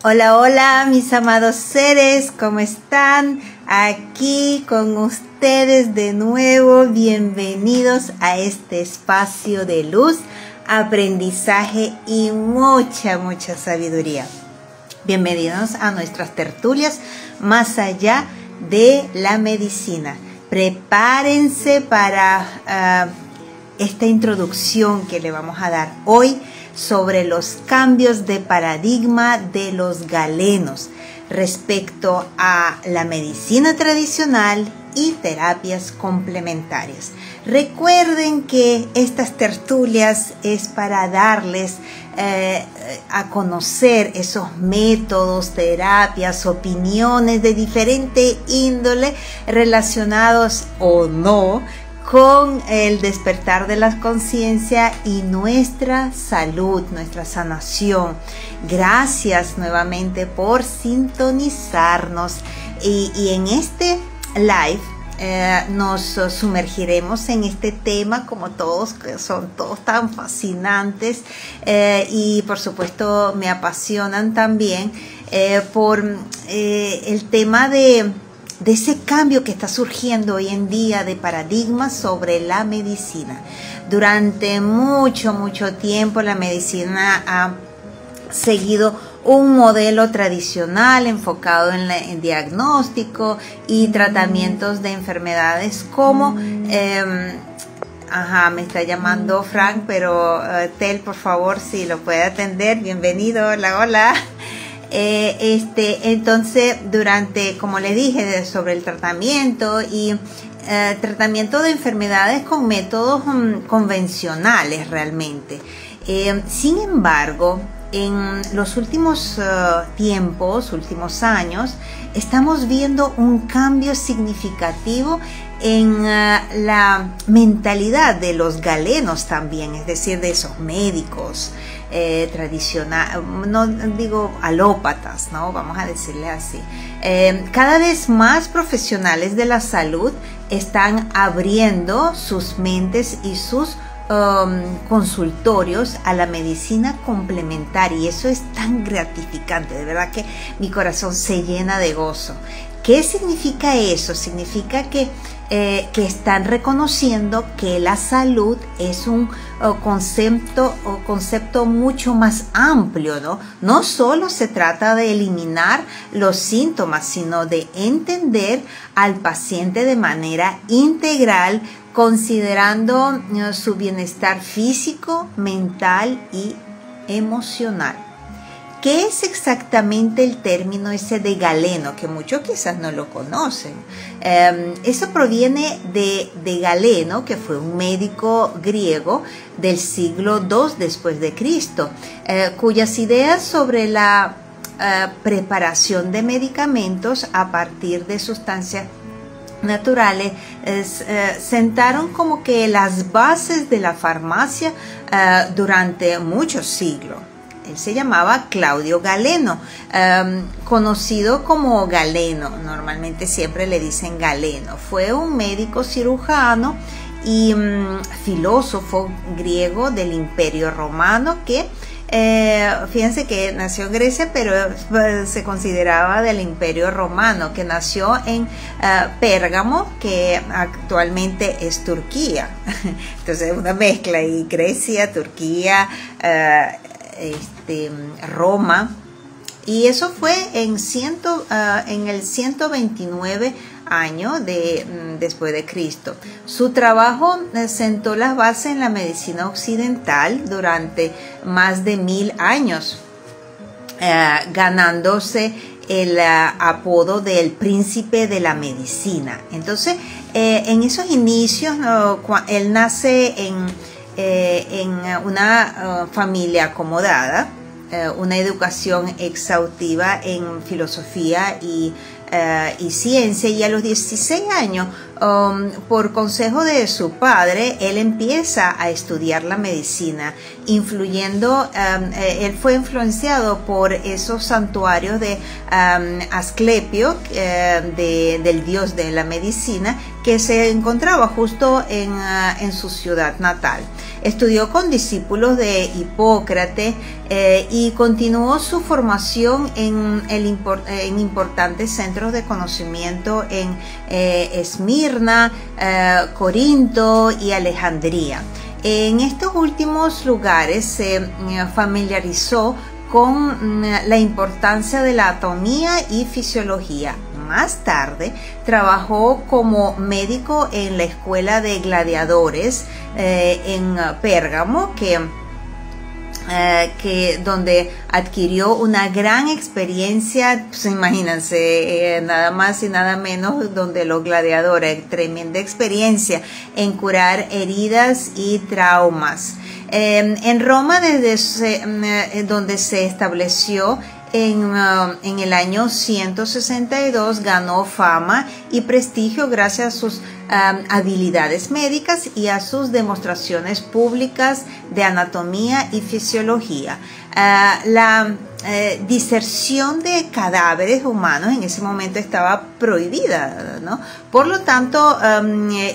Hola, hola, mis amados seres, ¿cómo están? Aquí con ustedes de nuevo, bienvenidos a este espacio de luz, aprendizaje y mucha mucha Bienvenidos a nuestras tertulias más allá de la medicina. Prepárense para esta introducción que le vamos a dar hoy sobre los cambios de paradigma de los galenos respecto a la medicina tradicional y terapias complementarias. Recuerden que estas tertulias es para darles a conocer esos métodos, terapias, opiniones de diferente índole relacionados o no con el despertar de la conciencia y nuestra salud, nuestra sanación. Gracias nuevamente por sintonizarnos y en este live nos sumergiremos en este tema como todos, que son todos tan fascinantes y por supuesto me apasionan también por el tema de ese cambio que está surgiendo hoy en día de paradigmas sobre la medicina. Durante mucho tiempo la medicina ha seguido un modelo tradicional enfocado en el diagnóstico y tratamientos de enfermedades como me está llamando Frank, pero Tel, por favor, si lo puede atender. Bienvenido, hola. Entonces, durante, como le dije, sobre el tratamiento y tratamiento de enfermedades con métodos convencionales realmente. Sin embargo, en los últimos últimos años, estamos viendo un cambio significativo en la mentalidad de los galenos también, es decir, de esos médicos tradicional, no digo alópatas, ¿no? Vamos a decirle así. Cada vez más profesionales de la salud están abriendo sus mentes y sus consultorios a la medicina complementaria, y eso es tan gratificante, de verdad que mi corazón se llena de gozo. ¿Qué significa eso? Significa que están reconociendo que la salud es un concepto mucho más amplio, ¿no? No solo se trata de eliminar los síntomas, sino de entender al paciente de manera integral, considerando su bienestar físico, mental y emocional. ¿Qué es exactamente el término ese de galeno? Que muchos quizás no lo conocen. Eso proviene de Galeno, que fue un médico griego del siglo II después de Cristo, cuyas ideas sobre la preparación de medicamentos a partir de sustancias naturales sentaron como que las bases de la farmacia durante muchos siglos. Él se llamaba Claudio Galeno, conocido como Galeno, normalmente siempre le dicen Galeno. Fue un médico cirujano y filósofo griego del Imperio Romano que, fíjense que nació en Grecia, pero se consideraba del Imperio Romano, que nació en Pérgamo, que actualmente es Turquía. Entonces una mezcla, y Grecia, Turquía, Roma, y eso fue en el 129 años después de Cristo. Su trabajo sentó las bases en la medicina occidental durante más de 1000 años, ganándose el apodo del príncipe de la medicina. Entonces, en esos inicios, él nace en una familia acomodada, una educación exhaustiva en filosofía y ciencia, y a los 16 años, por consejo de su padre, él empieza a estudiar la medicina, él fue influenciado por esos santuarios de Asclepio, del dios de la medicina, que se encontraba justo en su ciudad natal. Estudió con discípulos de Hipócrates y continuó su formación en importantes centros de conocimiento en Esmirna, Corinto y Alejandría. En estos últimos lugares se familiarizó con la importancia de la anatomía y fisiología. Más tarde trabajó como médico en la escuela de gladiadores en Pérgamo, donde adquirió una gran experiencia, pues imagínense, nada más y nada menos, donde los gladiadores, tremenda experiencia en curar heridas y traumas. En Roma, donde se estableció en el año 162, ganó fama y prestigio gracias a sus habilidades médicas y a sus demostraciones públicas de anatomía y fisiología. La diserción de cadáveres humanos en ese momento estaba prohibida, ¿no? Por lo tanto,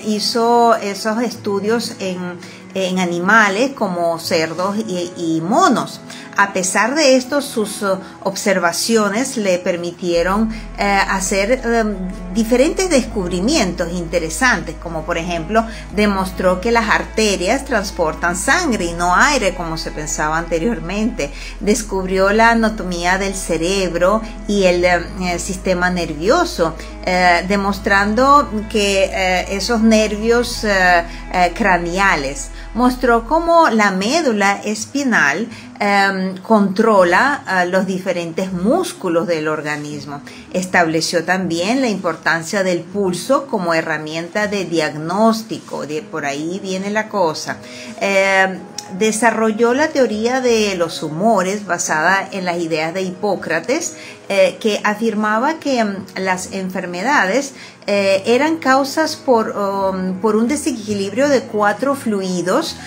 hizo esos estudios en animales como cerdos y monos. A pesar de esto, sus observaciones le permitieron hacer diferentes descubrimientos interesantes, como por ejemplo demostró que las arterias transportan sangre y no aire como se pensaba anteriormente. Descubrió la anatomía del cerebro y el sistema nervioso, demostrando que esos nervios craneales. Mostró cómo la médula espinal controla los diferentes músculos del organismo. Estableció también la importancia del pulso como herramienta de diagnóstico, por ahí viene la cosa. Desarrolló la teoría de los humores basada en las ideas de Hipócrates, que afirmaba que las enfermedades eran causas por un desequilibrio de 4 fluidos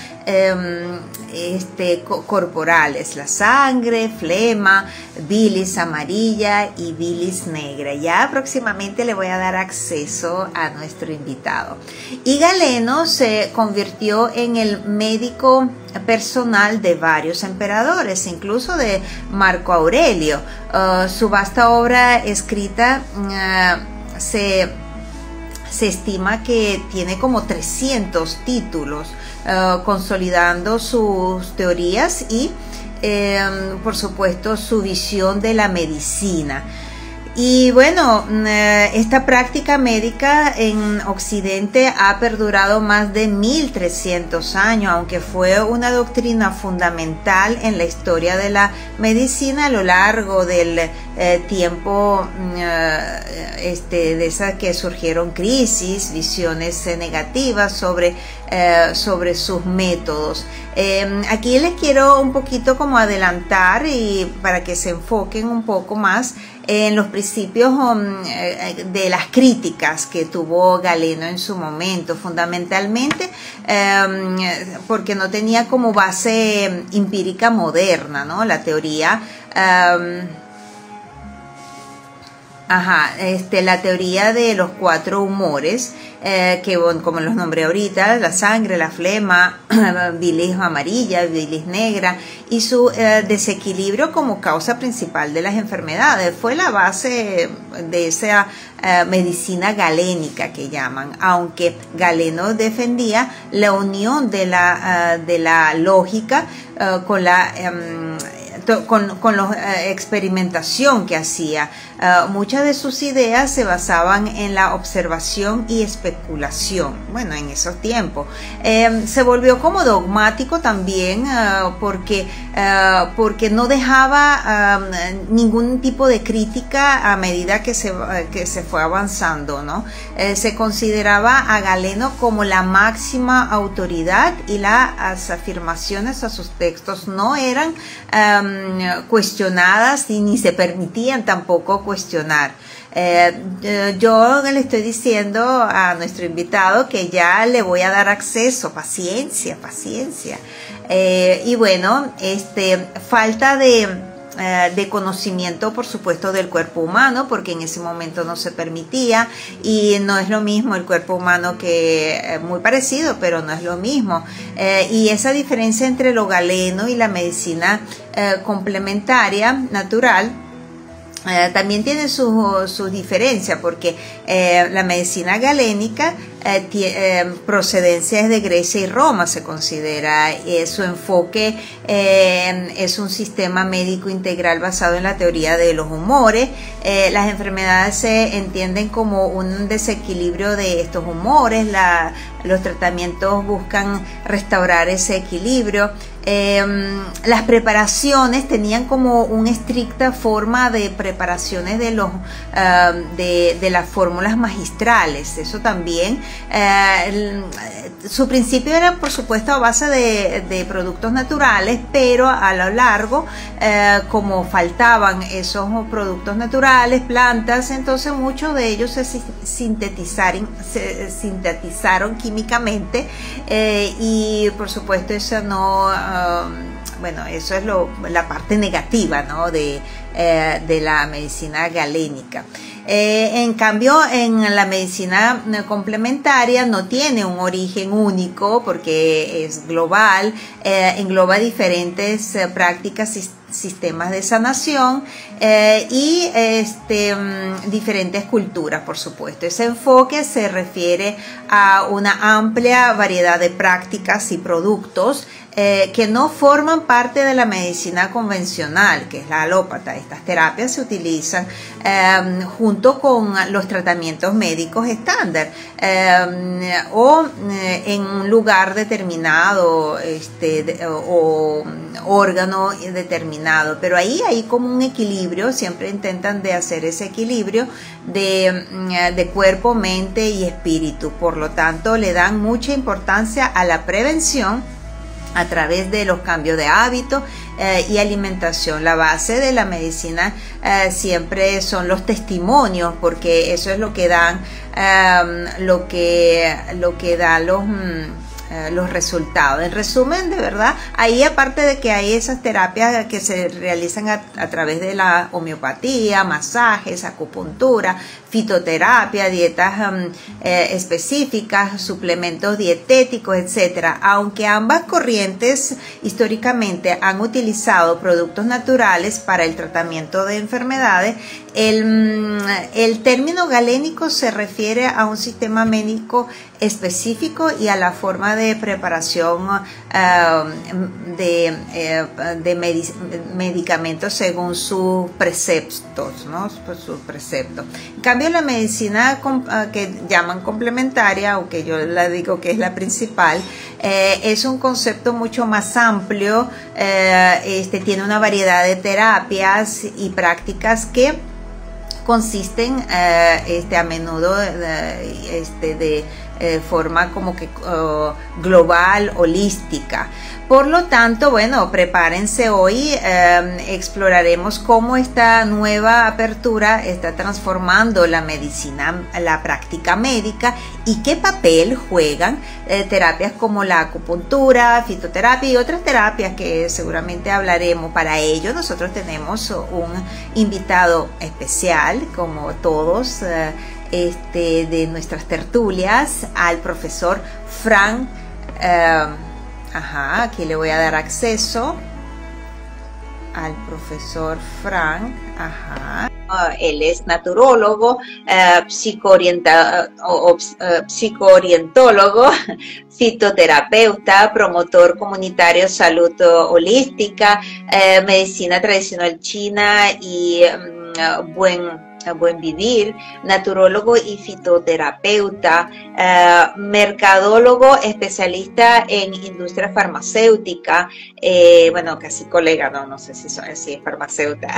corporales: la sangre, flema, bilis amarilla y bilis negra. Ya próximamente le voy a dar acceso a nuestro invitado. Y Galeno se convirtió en el médico personal de varios emperadores, incluso de Marco Aurelio. Su vasta obra escrita se estima que tiene como 300 títulos, consolidando sus teorías y por supuesto su visión de la medicina. Y bueno, esta práctica médica en Occidente ha perdurado más de 1300 años, aunque fue una doctrina fundamental en la historia de la medicina a lo largo del tiempo, de esas que surgieron crisis, visiones negativas sobre sus métodos. Aquí les quiero un poquito como adelantar y para que se enfoquen un poco más en los principios de las críticas que tuvo Galeno en su momento, fundamentalmente porque no tenía como base empírica moderna, ¿no? La teoría la teoría de los 4 humores, que como los nombré ahorita, la sangre, la flema, bilis amarilla, bilis negra, y su desequilibrio como causa principal de las enfermedades. Fue la base de esa medicina galénica que llaman, aunque Galeno defendía la unión de la lógica con la experimentación que hacía. Muchas de sus ideas se basaban en la observación y especulación. Bueno, en esos tiempos se volvió como dogmático también, porque no dejaba ningún tipo de crítica a medida que se fue avanzando, ¿no? Se consideraba a Galeno como la máxima autoridad y las afirmaciones a sus textos no eran cuestionadas y ni se permitían tampoco cuestionar. Yo le estoy diciendo a nuestro invitado que ya le voy a dar acceso, paciencia. Y bueno, falta de de conocimiento, por supuesto, del cuerpo humano, porque en ese momento no se permitía, y no es lo mismo el cuerpo humano que muy parecido, pero no es lo mismo. Y esa diferencia entre lo galeno y la medicina complementaria natural también tiene sus diferencias, porque la medicina galénica procedencia es de Grecia y Roma, se considera. Su enfoque es un sistema médico integral basado en la teoría de los humores. Las enfermedades se entienden como un desequilibrio de estos humores. Los tratamientos buscan restaurar ese equilibrio. Las preparaciones tenían como una estricta forma de preparaciones de las fórmulas magistrales. Eso también. Su principio era, por supuesto, a base de productos naturales, pero a lo largo, como faltaban esos productos naturales, plantas, entonces muchos de ellos se sintetizaron químicamente, y por supuesto eso no, bueno, eso es la parte negativa, ¿no?, de la medicina galénica. En cambio, en la medicina complementaria no tiene un origen único, porque es global, engloba diferentes prácticas, sistemas de sanación y diferentes culturas, por supuesto. Ese enfoque se refiere a una amplia variedad de prácticas y productos que no forman parte de la medicina convencional, que es la alópata. Estas terapias se utilizan junto con los tratamientos médicos estándar, o en un lugar determinado, o órgano determinado, pero ahí hay como un equilibrio. Siempre intentan de hacer ese equilibrio de cuerpo, mente y espíritu. Por lo tanto, le dan mucha importancia a la prevención a través de los cambios de hábitos y alimentación. La base de la medicina siempre son los testimonios, porque eso es lo que dan lo que da los resultados. En resumen, de verdad, ahí, aparte de que hay esas terapias que se realizan a través de la homeopatía, masajes, acupuntura, fitoterapia, dietas específicas, suplementos dietéticos, etcétera. Aunque ambas corrientes históricamente han utilizado productos naturales para el tratamiento de enfermedades, el término galénico se refiere a un sistema médico específico y a la forma de preparación de medicamentos según sus preceptos, ¿no? Sus preceptos. En cambio, la medicina que llaman complementaria, aunque yo la digo que es la principal, es un concepto mucho más amplio. Tiene una variedad de terapias y prácticas que consisten a menudo de forma como que global, holística. Por lo tanto, bueno, prepárense. Hoy exploraremos cómo esta nueva apertura está transformando la medicina, la práctica médica, y qué papel juegan terapias como la acupuntura, fitoterapia y otras terapias que seguramente hablaremos. Para ello nosotros tenemos un invitado especial, como todos de nuestras tertulias, al profesor Frank. Aquí le voy a dar acceso al profesor Frank. Él es naturólogo, psicoorientólogo, fitoterapeuta, promotor comunitario de salud holística, medicina tradicional china y buen vivir, naturólogo y fitoterapeuta, mercadólogo, especialista en industria farmacéutica, bueno, casi colega, no sé si es farmacéutica.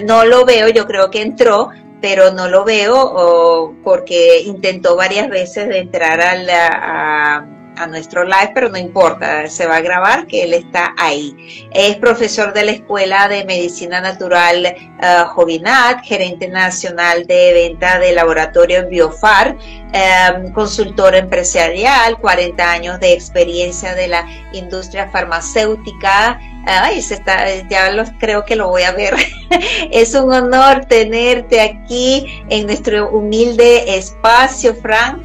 No lo veo, yo creo que entró, pero no lo veo porque intentó varias veces de entrar a nuestro live, pero no importa, se va a grabar que él está ahí. Es profesor de la Escuela de Medicina Natural Jovinat, gerente nacional de venta de laboratorio Biofar, consultor empresarial, 40 años de experiencia de la industria farmacéutica Ay, creo que lo voy a ver. Es un honor tenerte aquí en nuestro humilde espacio, Frank.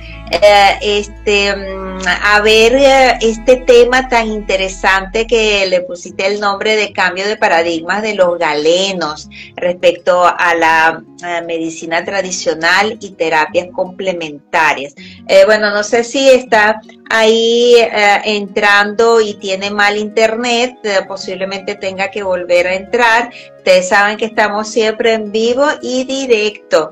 A ver este tema tan interesante que le pusiste el nombre de cambio de paradigmas de los galenos respecto a la medicina tradicional y terapias complementarias. Bueno, no sé si está ahí entrando y tiene mal internet, posiblemente tenga que volver a entrar. Ustedes saben que estamos siempre en vivo y directo.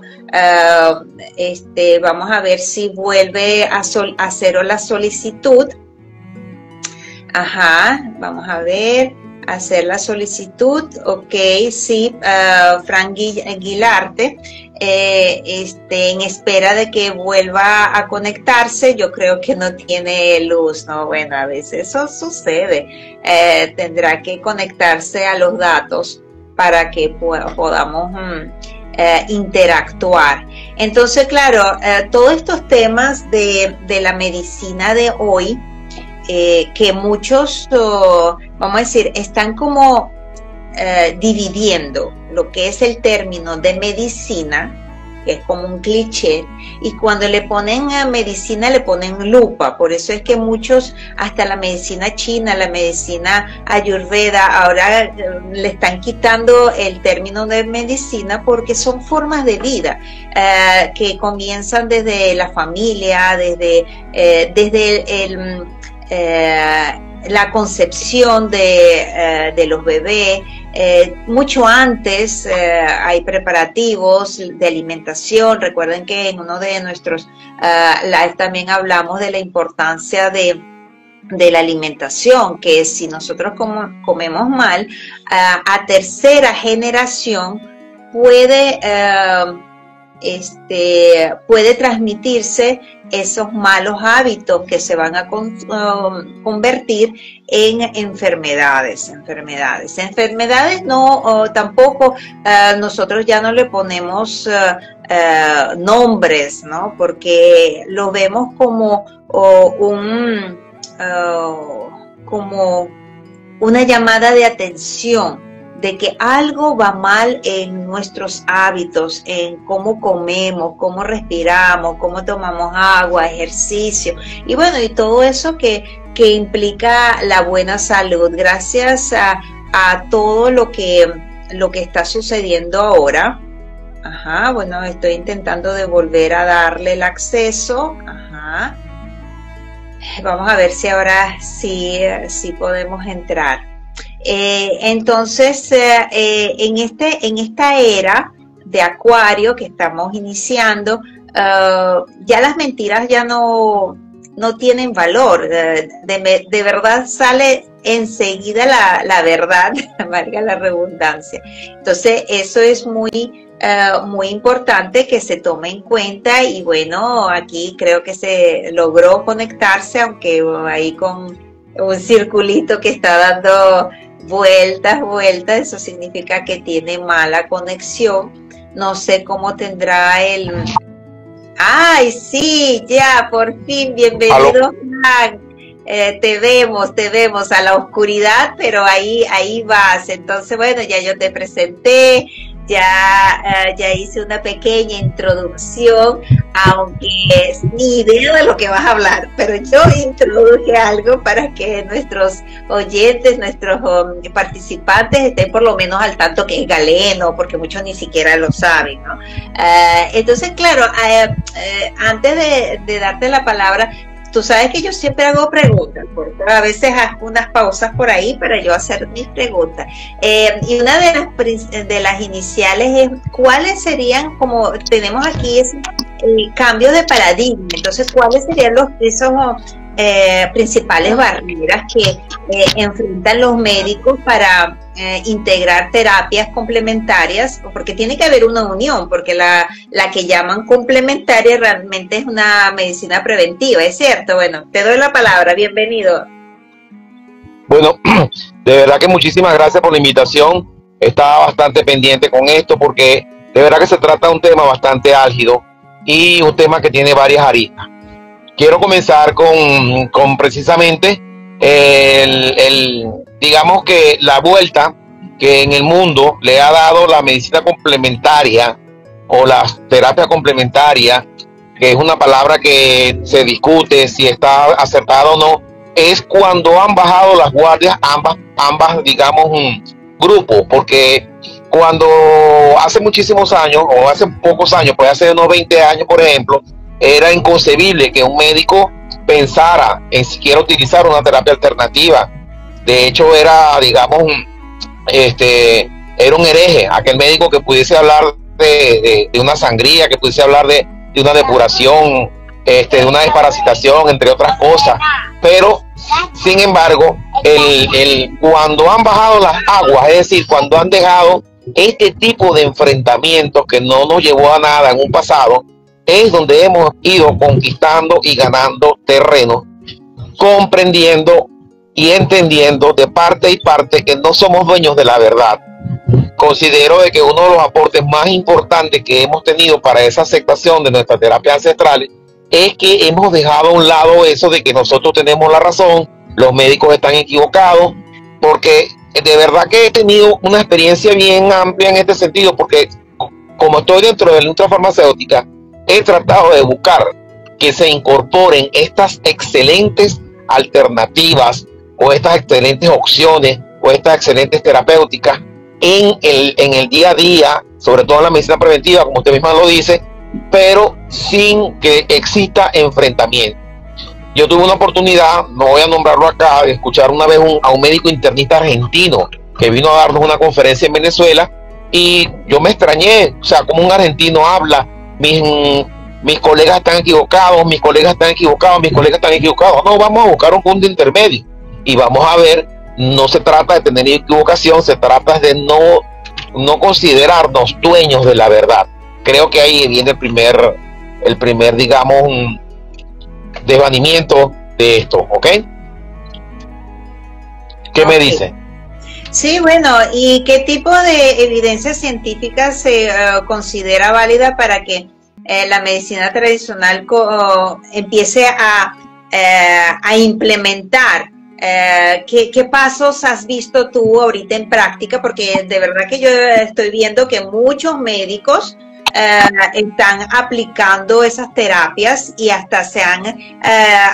Vamos a ver si vuelve a hacer la solicitud. Ajá, vamos a ver, hacer la solicitud. Ok, sí, Frank Guilarte, en espera de que vuelva a conectarse. Yo creo que no tiene luz, ¿no? Bueno, a veces eso sucede. Tendrá que conectarse a los datos para que podamos interactuar. Entonces, claro, todos estos temas de la medicina de hoy, que muchos, vamos a decir, están como dividiendo lo que es el término de medicina, que es como un cliché, y cuando le ponen a medicina le ponen lupa. Por eso es que muchos, hasta la medicina china, la medicina ayurveda, ahora le están quitando el término de medicina porque son formas de vida que comienzan desde la familia, desde la concepción de los bebés. Mucho antes hay preparativos de alimentación. Recuerden que en uno de nuestros live también hablamos de la importancia de la alimentación, que si nosotros comemos mal, a tercera generación puede transmitirse esos malos hábitos que se van a convertir en enfermedades. No, tampoco nosotros ya no le ponemos nombres, ¿no? Porque lo vemos como como una llamada de atención de que algo va mal en nuestros hábitos, en cómo comemos, cómo respiramos, cómo tomamos agua, ejercicio, y bueno, y todo eso que implica la buena salud. Gracias a todo lo que está sucediendo ahora. Ajá, bueno, estoy intentando de volver a darle el acceso. Ajá. Vamos a ver si ahora sí podemos entrar. Entonces, en esta era de Acuario que estamos iniciando, ya las mentiras ya no tienen valor. De verdad sale enseguida la verdad, valga la redundancia. Entonces, eso es muy importante que se tome en cuenta. Y bueno, aquí creo que se logró conectarse, aunque ahí con un circulito que está dando vueltas, eso significa que tiene mala conexión. No sé cómo tendrá el... ¡Ay, sí! Ya, por fin, bienvenido, Frank. Te vemos a la oscuridad, pero ahí vas. Entonces, bueno, ya yo te presenté, ya hice una pequeña introducción, aunque ni idea de lo que vas a hablar, pero yo introduje algo para que nuestros oyentes, nuestros participantes estén por lo menos al tanto que es galeno, porque muchos ni siquiera lo saben, ¿no? Entonces, claro, antes de darte la palabra, tú sabes que yo siempre hago preguntas, porque a veces hago unas pausas por ahí para yo hacer mis preguntas. Y una de las iniciales es, ¿cuáles serían, como tenemos aquí ese cambio de paradigma? Entonces, ¿cuáles serían esos principales barreras que enfrentan los médicos para integrar terapias complementarias? Porque tiene que haber una unión, porque la que llaman complementaria realmente es una medicina preventiva, ¿es cierto? Bueno, te doy la palabra, bienvenido. Bueno, de verdad que muchísimas gracias por la invitación. Estaba bastante pendiente con esto porque de verdad que se trata de un tema bastante álgido y un tema que tiene varias aristas. Quiero comenzar con precisamente digamos que la vuelta que en el mundo le ha dado la medicina complementaria o la terapia complementaria, que es una palabra que se discute si está acertada o no, es cuando han bajado las guardias ambas digamos, grupos, porque cuando hace muchísimos años, o hace pocos años, pues hace unos 20 años, por ejemplo, era inconcebible que un médico pensara en siquiera utilizar una terapia alternativa. De hecho, era, digamos, era un hereje, aquel médico que pudiese hablar de una sangría, que pudiese hablar de una depuración, de una desparasitación, entre otras cosas. Pero, sin embargo, cuando han bajado las aguas, es decir, cuando han dejado este tipo de enfrentamientos que no nos llevó a nada en un pasado, es donde hemos ido conquistando y ganando terreno, comprendiendo y entendiendo de parte y parte que no somos dueños de la verdad. Considero de que uno de los aportes más importantes que hemos tenido para esa aceptación de nuestras terapias ancestrales es que hemos dejado a un lado eso de que nosotros tenemos la razón, los médicos están equivocados, porque de verdad que he tenido una experiencia bien amplia en este sentido, porque como estoy dentro de la industria farmacéutica, he tratado de buscar que se incorporen estas excelentes alternativas o estas excelentes opciones o estas excelentes terapéuticas en el día a día, sobre todo en la medicina preventiva, como usted misma lo dice, pero sin que exista enfrentamiento. Yo tuve una oportunidad, no voy a nombrarlo acá, de escuchar una vez a un médico internista argentino que vino a darnos una conferencia en Venezuela, y yo me extrañé, o sea, como un argentino habla, mis colegas están equivocados, mis colegas están equivocados, mis colegas están equivocados. No, vamos a buscar un punto intermedio y vamos a ver, no se trata de tener equivocación, se trata de no considerarnos dueños de la verdad. Creo que ahí viene el primer digamos, desvanimiento de esto, ¿ok? ¿Qué me dice? Sí, bueno, ¿y qué tipo de evidencia científica se considera válida para que la medicina tradicional empiece a implementar? ¿Qué pasos has visto tú ahorita en práctica? Porque de verdad que yo estoy viendo que muchos médicos están aplicando esas terapias y hasta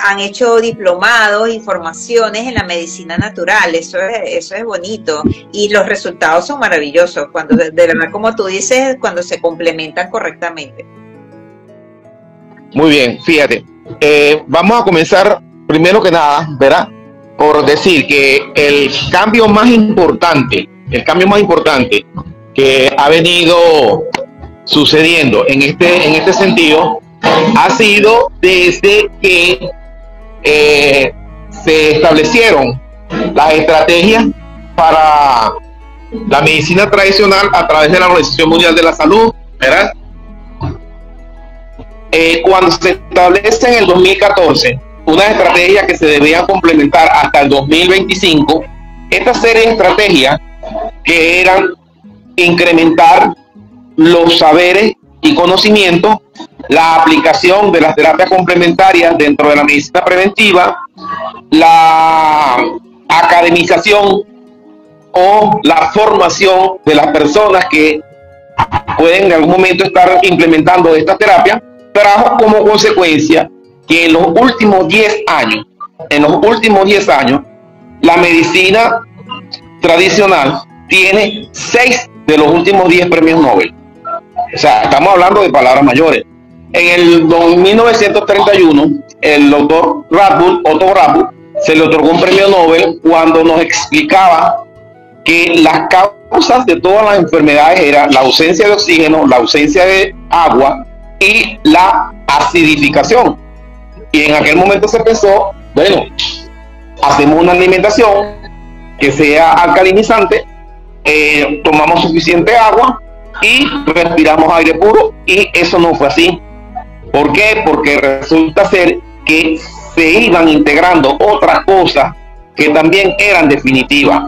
han hecho diplomados y formaciones en la medicina natural. Eso es bonito y los resultados son maravillosos cuando de verdad, como tú dices, cuando se complementan correctamente. Muy bien, fíjate, vamos a comenzar primero que nada, ¿verdad?, por decir que el cambio más importante que ha venido sucediendo en este sentido ha sido desde que se establecieron las estrategias para la medicina tradicional a través de la Organización Mundial de la Salud, ¿verdad? Cuando se establece en el 2014 una estrategia que se debía complementar hasta el 2025, esta serie de estrategias que eran incrementar los saberes y conocimientos, la aplicación de las terapias complementarias dentro de la medicina preventiva, la academización o la formación de las personas que pueden en algún momento estar implementando esta terapia, trajo como consecuencia que en los últimos 10 años, la medicina tradicional tiene 6 de los últimos 10 premios Nobel. O sea, estamos hablando de palabras mayores. En el 1931, el doctor Otto Radbull, se le otorgó un premio Nobel cuando nos explicaba que las causas de todas las enfermedades eran la ausencia de oxígeno, la ausencia de agua y la acidificación. Y en aquel momento se pensó, bueno, hacemos una alimentación que sea alcalinizante, tomamos suficiente agua y respiramos aire puro, y eso no fue así. ¿Por qué? Porque resulta ser que se iban integrando otras cosas que también eran definitivas,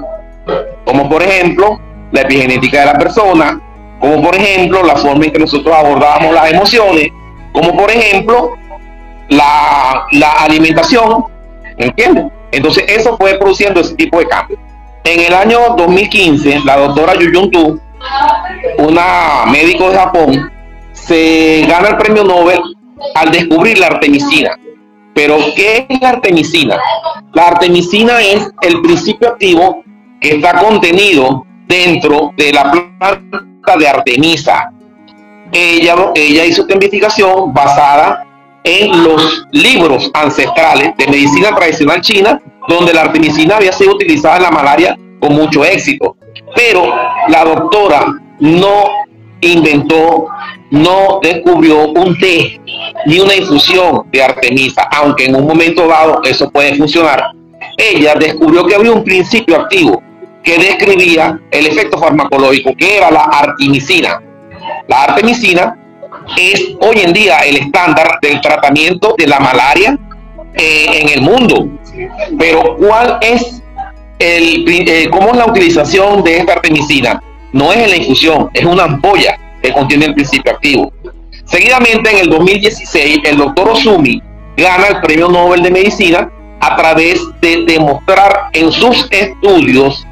como por ejemplo la epigenética de la persona, como por ejemplo la forma en que nosotros abordábamos las emociones, como por ejemplo la alimentación, ¿entiendes? Entonces eso fue produciendo ese tipo de cambios. En el año 2015, la doctora Yuyun Tu, una médico de Japón, se gana el premio Nobel al descubrir la artemisina. Pero, ¿qué es la artemisina? La artemisina es el principio activo que está contenido dentro de la planta de Artemisa. Ella hizo esta investigación basada en los libros ancestrales de medicina tradicional china, donde la artemisina había sido utilizada en la malaria con mucho éxito. Pero la doctora no inventó, no descubrió un té ni una infusión de Artemisa, aunque en un momento dado eso puede funcionar. Ella descubrió que había un principio activo que describía el efecto farmacológico, que era la artemisina. La artemisina es hoy en día el estándar del tratamiento de la malaria en el mundo. Pero ¿cuál es cómo es la utilización de esta artemisina? No es en la infusión, es una ampolla que contiene el principio activo. Seguidamente, en el 2016, el doctor Ozumi gana el premio Nobel de Medicina a través de demostrar en sus estudios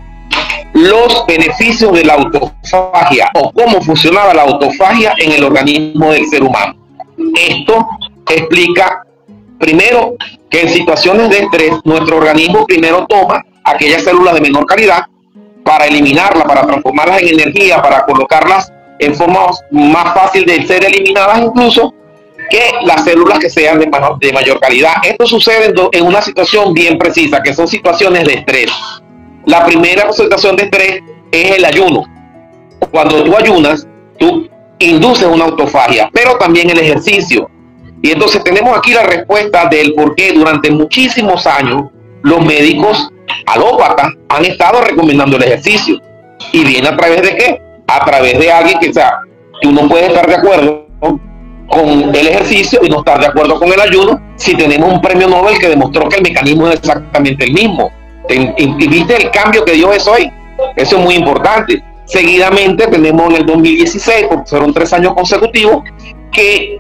los beneficios de la autofagia o cómo funcionaba la autofagia en el organismo del ser humano. Esto explica, primero, que en situaciones de estrés, nuestro organismo primero toma aquellas células de menor calidad para eliminarlas, para transformarlas en energía, para colocarlas en forma más fácil de ser eliminadas incluso que las células que sean de mayor calidad. Esto sucede en una situación bien precisa, que son situaciones de estrés. La primera situación de estrés es el ayuno. Cuando tú ayunas, tú induces una autofagia, pero también el ejercicio. Y entonces tenemos aquí la respuesta del por qué durante muchísimos años los médicos alópatas han estado recomendando el ejercicio. ¿Y viene a través de qué? A través de alguien que, o sea, tú no puedes estar de acuerdo con el ejercicio y no estar de acuerdo con el ayuno si tenemos un premio Nobel que demostró que el mecanismo es exactamente el mismo. ¿Y viste el cambio que dio eso hoy? Eso es muy importante. Seguidamente tenemos en el 2016, porque fueron 3 años consecutivos, que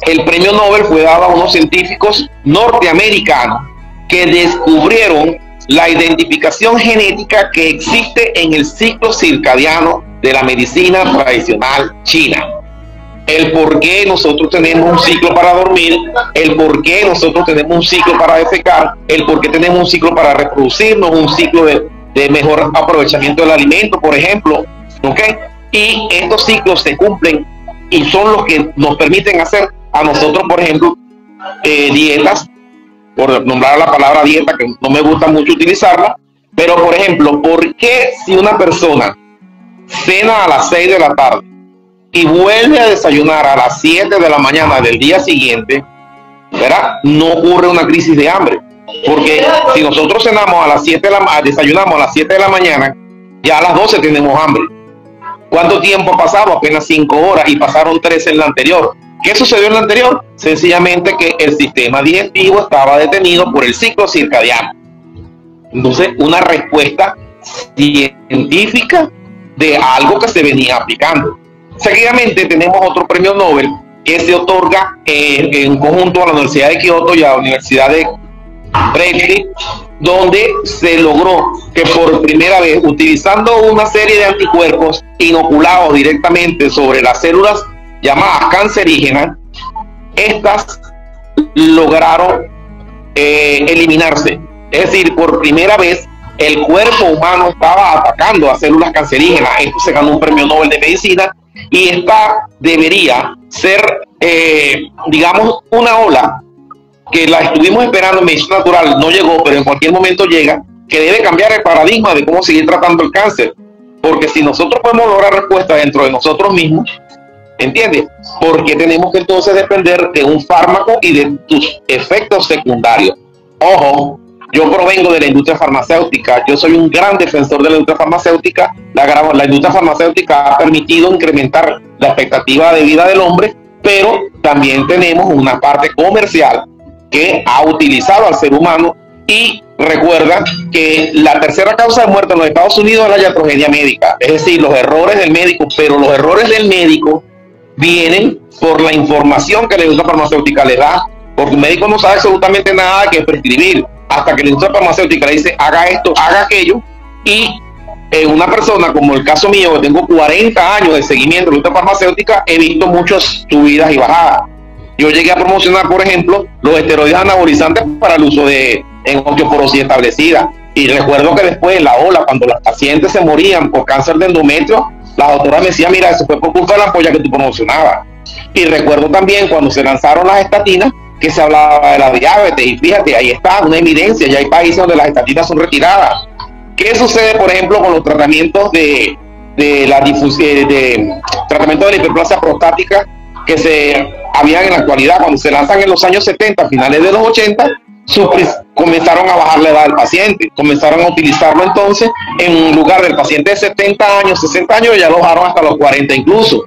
el premio Nobel fue dado a unos científicos norteamericanos que descubrieron la identificación genética que existe en el ciclo circadiano de la medicina tradicional china. El por qué nosotros tenemos un ciclo para dormir, el por qué nosotros tenemos un ciclo para defecar, el por qué tenemos un ciclo para reproducirnos, un ciclo de mejor aprovechamiento del alimento, por ejemplo, ¿ok? Y estos ciclos se cumplen y son los que nos permiten hacer a nosotros, por ejemplo, dietas, por nombrar la palabra dieta, que no me gusta mucho utilizarla, pero por ejemplo, ¿por qué si una persona cena a las 6 de la tarde y vuelve a desayunar a las 7 de la mañana del día siguiente, ¿verdad?, no ocurre una crisis de hambre? Porque si nosotros cenamos a las 7 desayunamos a las 7 de la mañana, ya a las 12 tenemos hambre. ¿Cuánto tiempo ha pasado? Apenas 5 horas y pasaron 3 en la anterior. ¿Qué sucedió en la anterior? Sencillamente que el sistema digestivo estaba detenido por el ciclo circadiano. Entonces, una respuesta científica de algo que se venía aplicando. Seguidamente tenemos otro premio Nobel que se otorga en conjunto a la Universidad de Kioto y a la Universidad de Berkeley, donde se logró que por primera vez, utilizando una serie de anticuerpos inoculados directamente sobre las células llamadas cancerígenas, estas lograron eliminarse. Es decir, por primera vez el cuerpo humano estaba atacando a células cancerígenas. Esto se ganó un premio Nobel de Medicina y esta debería ser, digamos, una ola que la estuvimos esperando en medicina natural, no llegó, pero en cualquier momento llega, que debe cambiar el paradigma de cómo seguir tratando el cáncer. Porque si nosotros podemos lograr respuesta dentro de nosotros mismos, ¿entiendes? Porque tenemos que entonces depender de un fármaco y de sus efectos secundarios. Ojo, yo provengo de la industria farmacéutica, yo soy un gran defensor de la industria farmacéutica. La industria farmacéutica ha permitido incrementar la expectativa de vida del hombre, pero también tenemos una parte comercial que ha utilizado al ser humano. Y recuerda que la tercera causa de muerte en los Estados Unidos es la iatrogenia médica, es decir, los errores del médico, pero los errores del médico vienen por la información que la industria farmacéutica le da, porque el médico no sabe absolutamente nada que prescribir, hasta que la industria farmacéutica le dice haga esto, haga aquello, Y una persona como el caso mío, que tengo 40 años de seguimiento de la industria farmacéutica, he visto muchas subidas y bajadas. Yo llegué a promocionar, por ejemplo, los esteroides anabolizantes para el uso en osteoporosis establecida. Y recuerdo que después, en la ola, cuando las pacientes se morían por cáncer de endometrio, la doctora me decía, mira, eso fue por culpa de la ampolla que tú promocionabas. Y recuerdo también cuando se lanzaron las estatinas, que se hablaba de la diabetes. Y fíjate, ahí está una evidencia. Ya hay países donde las estatinas son retiradas. ¿Qué sucede, por ejemplo, con los tratamientos de tratamiento de la hiperplasia prostática que se habían en la actualidad? Cuando se lanzan en los años 70, finales de los 80, comenzaron a bajar la edad del paciente, comenzaron a utilizarlo entonces en lugar del paciente de 70 años, 60 años, ya lo bajaron hasta los 40 incluso.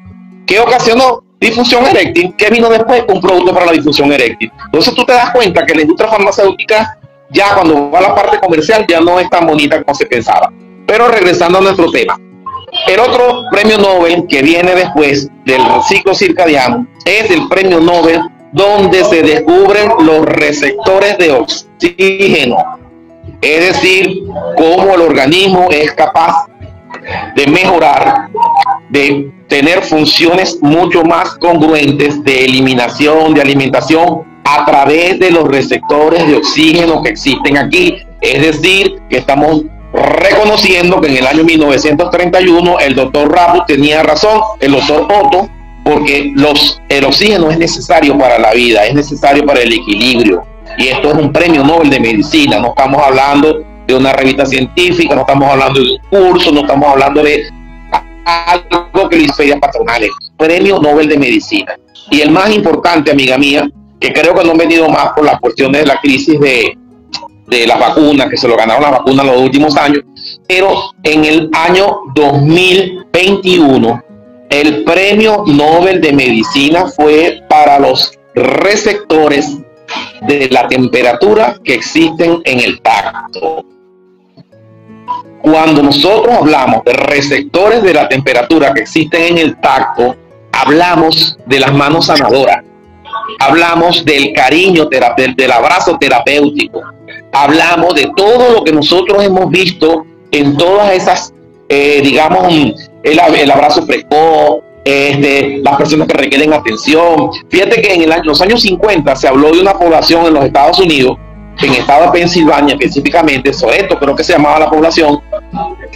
¿Qué ocasionó? Disfunción eréctil. ¿Qué vino después? Un producto para la disfunción eréctil. Entonces tú te das cuenta que la industria farmacéutica, ya cuando va a la parte comercial, ya no es tan bonita como se pensaba. Pero regresando a nuestro tema, el otro premio Nobel que viene después del ciclo circadiano es el premio Nobel donde se descubren los receptores de oxígeno, es decir, cómo el organismo es capaz de mejorar, de tener funciones mucho más congruentes de eliminación, de alimentación a través de los receptores de oxígeno que existen aquí. Es decir, que estamos reconociendo que en el año 1931 el doctor Rabu tenía razón, el doctor Otto, porque el oxígeno es necesario para la vida, es necesario para el equilibrio. Y esto es un premio Nobel de medicina. No estamos hablando de una revista científica, no estamos hablando de un curso, no estamos hablando de algo que les pedía patronales. Premio Nobel de medicina. Y el más importante, amiga mía, que creo que no han venido más por las cuestiones de la crisis de las vacunas, que se lo ganaron las vacunas en los últimos años, pero en el año 2021 el premio Nobel de medicina fue para los receptores de la temperatura que existen en el tacto. Cuando nosotros hablamos de receptores de la temperatura que existen en el tacto, hablamos de las manos sanadoras, hablamos del cariño, del abrazo terapéutico, hablamos de todo lo que nosotros hemos visto en todas esas, digamos, el abrazo precoz, las personas que requieren atención. Fíjate que en los años 50 se habló de una población en los Estados Unidos, en el estado de Pensilvania específicamente, Soreto creo que se llamaba la población,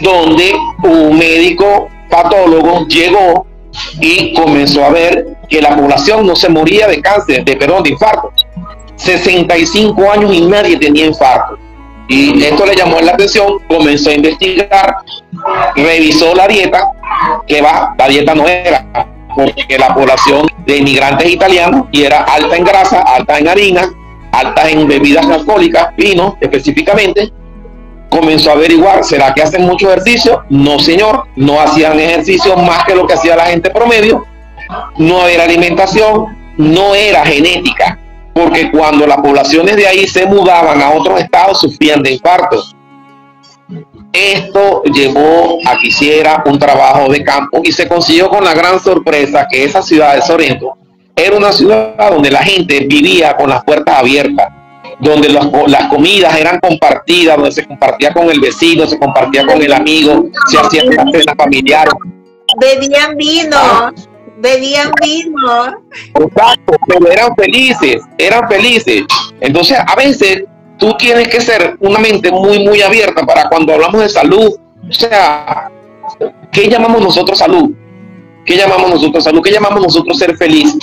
donde un médico patólogo llegó y comenzó a ver que la población no se moría de cáncer, de infarto. 65 años y nadie tenía infarto. Y esto le llamó la atención, comenzó a investigar, revisó la dieta, la dieta no era, porque la población de inmigrantes italianos y era alta en grasa, alta en harina, alta en bebidas alcohólicas, vino específicamente. Comenzó a averiguar, ¿será que hacen mucho ejercicio? No, señor, no hacían ejercicio más que lo que hacía la gente promedio. No era alimentación, no era genética, porque cuando las poblaciones de ahí se mudaban a otros estados sufrían de infartos. Esto llevó a que hiciera un trabajo de campo y se consiguió con la gran sorpresa que esa ciudad de Sorrento era una ciudad donde la gente vivía con las puertas abiertas, donde las comidas eran compartidas, donde se compartía con el vecino, se compartía con el amigo, se hacían cenas familiares. Bebían vino. Bebían vino. Exacto, pero eran felices. Entonces, a veces tú tienes que ser una mente muy, muy abierta para cuando hablamos de salud. O sea, ¿qué llamamos nosotros salud? ¿Qué llamamos nosotros salud? ¿Qué llamamos nosotros ser feliz?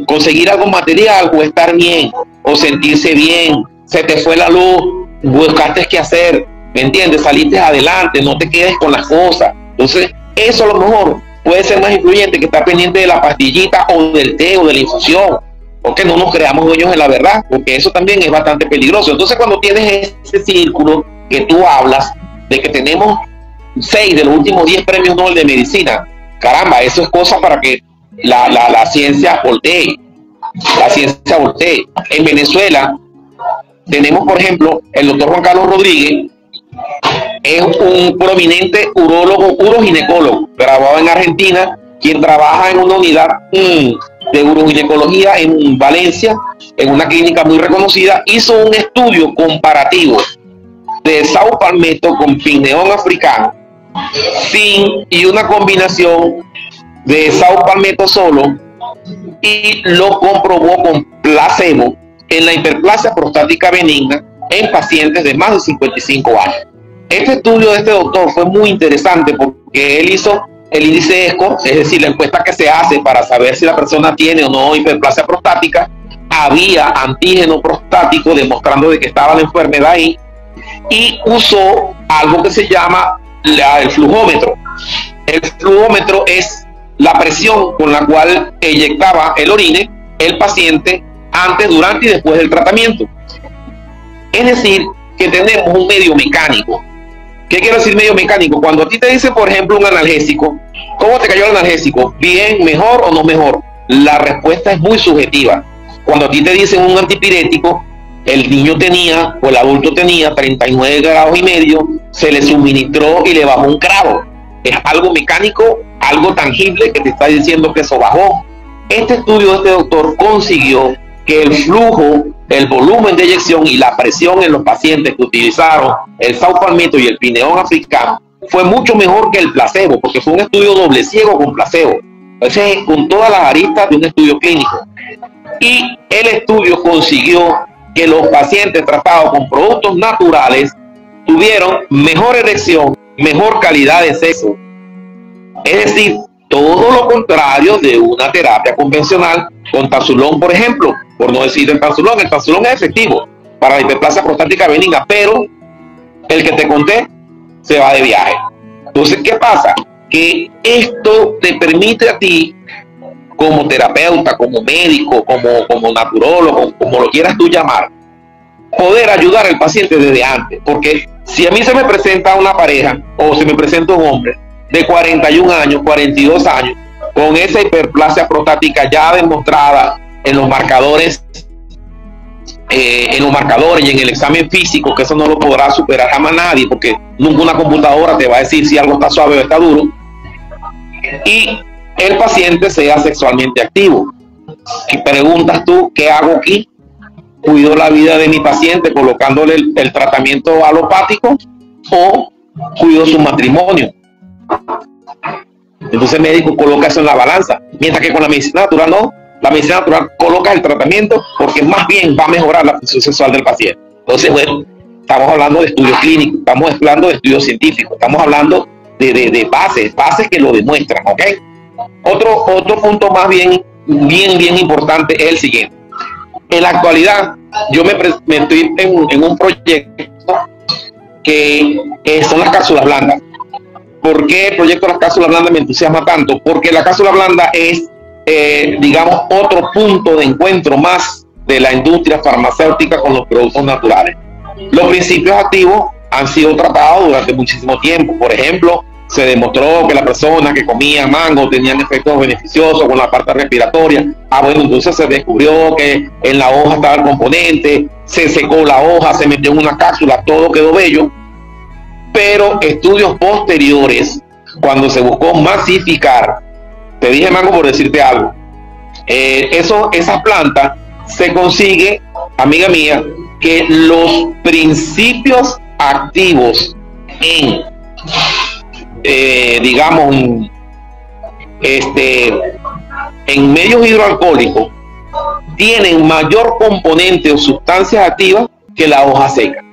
Conseguir algo material o estar bien o sentirse bien. Se te fue la luz, buscaste qué hacer, ¿me entiendes? Saliste adelante, no te quedes con las cosas. Entonces, eso a lo mejor puede ser más influyente que estar pendiente de la pastillita o del té o de la infusión, o que no nos creamos dueños de la verdad, porque eso también es bastante peligroso. Entonces, cuando tienes ese círculo que tú hablas de que tenemos 6 de los últimos 10 premios Nobel de medicina, caramba, eso es cosa para que la ciencia voltee. La ciencia voltee. En Venezuela tenemos, por ejemplo, el doctor Juan Carlos Rodríguez. Es un prominente uroginecólogo, graduado en Argentina, quien trabaja en una unidad de uroginecología en Valencia, en una clínica muy reconocida. Hizo un estudio comparativo de saupalmeto con pineón africano, y una combinación de saupalmeto solo, y lo comprobó con placebo en la hiperplasia prostática benigna en pacientes de más de 55 años. Este estudio de este doctor fue muy interesante porque él hizo el índice ESCO, es decir, la encuesta que se hace para saber si la persona tiene o no hiperplasia prostática. Había antígeno prostático demostrando de que estaba la enfermedad ahí, y usó algo que se llama el flujómetro. El flujómetro es la presión con la cual eyectaba el orine el paciente antes, durante y después del tratamiento. Es decir, que tenemos un medio mecánico. ¿Qué quiero decir medio mecánico? Cuando a ti te dicen, por ejemplo, un analgésico, ¿cómo te cayó el analgésico? ¿Bien, mejor o no mejor? La respuesta es muy subjetiva. Cuando a ti te dicen un antipirético, el niño tenía, o el adulto tenía 39 grados y medio, se le suministró y le bajó un grado. Es algo mecánico, algo tangible que te está diciendo que eso bajó. Este estudio de este doctor consiguió que el flujo, el volumen de eyección y la presión en los pacientes que utilizaron el saupalmeto y el pineón africano fue mucho mejor que el placebo, porque fue un estudio doble ciego con placebo. Entonces, con todas las aristas de un estudio clínico. Y el estudio consiguió que los pacientes tratados con productos naturales tuvieron mejor erección, mejor calidad de sexo. Es decir, todo lo contrario de una terapia convencional con Tansulón, por ejemplo, por no decir el Tansulón. El Tansulón es efectivo para la hiperplasia prostática benigna, pero el que te conté se va de viaje. Entonces, ¿qué pasa? Que esto te permite a ti, como terapeuta, como médico, como naturólogo, como lo quieras tú llamar, poder ayudar al paciente desde antes. Porque si a mí se me presenta una pareja o se me presenta un hombre de 41 años, 42 años, con esa hiperplasia prostática ya demostrada en los marcadores y en el examen físico, que eso no lo podrá superar jamás nadie, porque nunca una computadora te va a decir si algo está suave o está duro, y el paciente sea sexualmente activo. Y preguntas tú, ¿qué hago aquí? ¿Cuido la vida de mi paciente colocándole el tratamiento alopático o cuido su matrimonio? Entonces el médico coloca eso en la balanza, mientras que con la medicina natural no. La medicina natural coloca el tratamiento porque más bien va a mejorar la función sexual del paciente. Entonces, bueno, estamos hablando de estudios clínicos, estamos hablando de estudios científicos, estamos hablando de bases que lo demuestran, ¿ok? Otro punto más bien importante es el siguiente. En la actualidad, yo me estoy en un proyecto que son las cápsulas blandas. ¿Por qué el proyecto de las cápsulas blandas me entusiasma tanto? Porque la cápsula blanda es, digamos, otro punto de encuentro más de la industria farmacéutica con los productos naturales. Los principios activos han sido tratados durante muchísimo tiempo. Por ejemplo, se demostró que las personas que comían mango tenían efectos beneficiosos con la parte respiratoria. Bueno, entonces se descubrió que en la hoja estaba el componente, se secó la hoja, se metió en una cápsula, todo quedó bello. Pero estudios posteriores, cuando se buscó masificar, te dije mango por decirte algo, esas plantas se consigue, amiga mía, que los principios activos en digamos en medios hidroalcohólicos tienen mayor componente o sustancias activas que la hoja seca.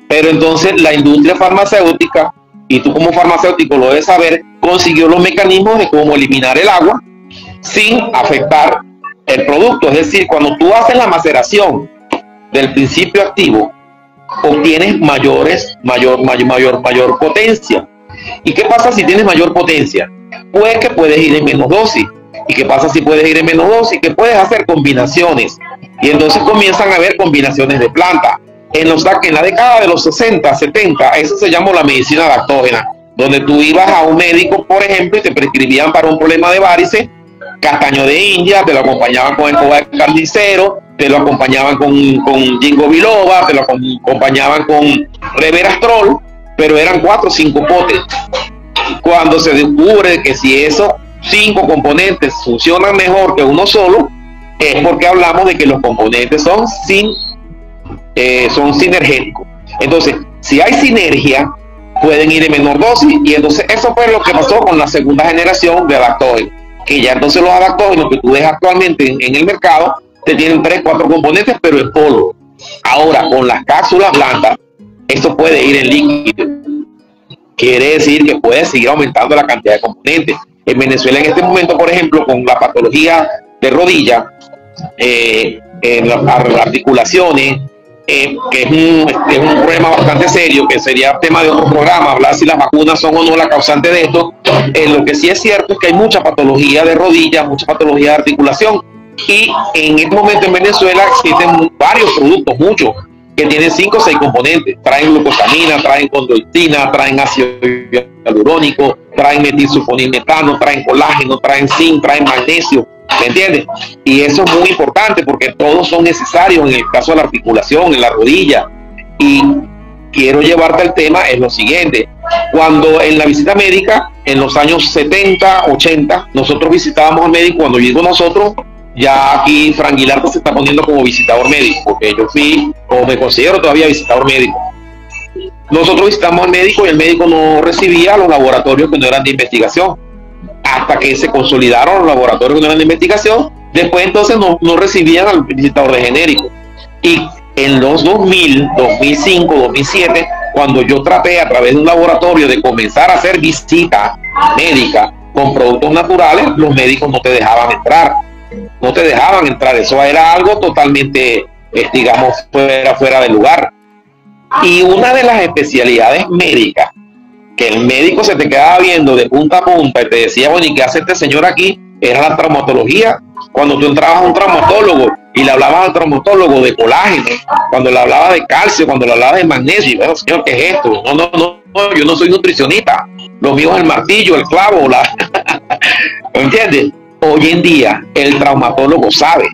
Pero entonces la industria farmacéutica, y tú como farmacéutico lo debes saber, consiguió los mecanismos de cómo eliminar el agua sin afectar el producto. Es decir, cuando tú haces la maceración del principio activo, obtienes mayor potencia. ¿Y qué pasa si tienes mayor potencia? Pues que puedes ir en menos dosis. ¿Y qué pasa si puedes ir en menos dosis? Que puedes hacer combinaciones. Y entonces comienzan a haber combinaciones de plantas. En la década de los 60, 70, eso se llamó la medicina adaptógena, donde tú ibas a un médico, por ejemplo, y te prescribían para un problema de varices, castaño de India, te lo acompañaban con el coba de carnicero, te lo acompañaban con ginkgo biloba, te lo acompañaban con resveratrol, pero eran 4 o 5 potes. Cuando se descubre que si esos 5 componentes funcionan mejor que uno solo, es porque hablamos de que los componentes son sinergéticos. Entonces, Si hay sinergia, pueden ir en menor dosis. Y entonces eso fue lo que pasó con la segunda generación de adaptógenos, que ya entonces los adaptógenos que tú ves actualmente en el mercado te tienen 3, 4 componentes, pero en polvo. Ahora, con las cápsulas blandas, esto puede ir en líquido. Quiere decir que puede seguir aumentando la cantidad de componentes. En Venezuela en este momento, por ejemplo, con la patología de rodilla, en las articulaciones, que es un problema bastante serio, que sería tema de otro programa, hablar si las vacunas son o no la causante de esto. Lo que sí es cierto es que hay mucha patología de rodilla, mucha patología de articulación, y en este momento en Venezuela existen varios productos, muchos, que tienen 5 o 6 componentes. Traen glucosamina, traen condroitina, traen ácido hialurónico, traen metilsulfonilmetano, traen colágeno, traen zinc, traen magnesio, ¿me entiendes? Y eso es muy importante porque todos son necesarios en el caso de la articulación, en la rodilla. Y quiero llevarte al tema, es lo siguiente: cuando en la visita médica, en los años 70, 80, nosotros visitábamos al médico. Cuando llego nosotros, ya aquí Frank Guilarte se está poniendo como visitador médico, porque yo fui, o me considero todavía visitador médico. Nosotros visitamos al médico y el médico no recibía los laboratorios que no eran de investigación, hasta que se consolidaron los laboratorios que no eran de investigación. Después entonces no recibían al visitador de genérico. Y en los 2000, 2005, 2007, cuando yo traté a través de un laboratorio de comenzar a hacer visita médica con productos naturales, los médicos no te dejaban entrar. No te dejaban entrar. Eso era algo totalmente, digamos, fuera de lugar. Y una de las especialidades médicas que el médico se te quedaba viendo de punta a punta y te decía, bueno, ¿y qué hace este señor aquí? Era la traumatología. Cuando tú entrabas a un traumatólogo y le hablabas al traumatólogo de colágeno, cuando le hablabas de calcio, cuando le hablabas de magnesio, y bueno, señor, ¿qué es esto? No, yo no soy nutricionista. Lo mío es el martillo, el clavo, ¿me entiendes? Hoy en día el traumatólogo sabe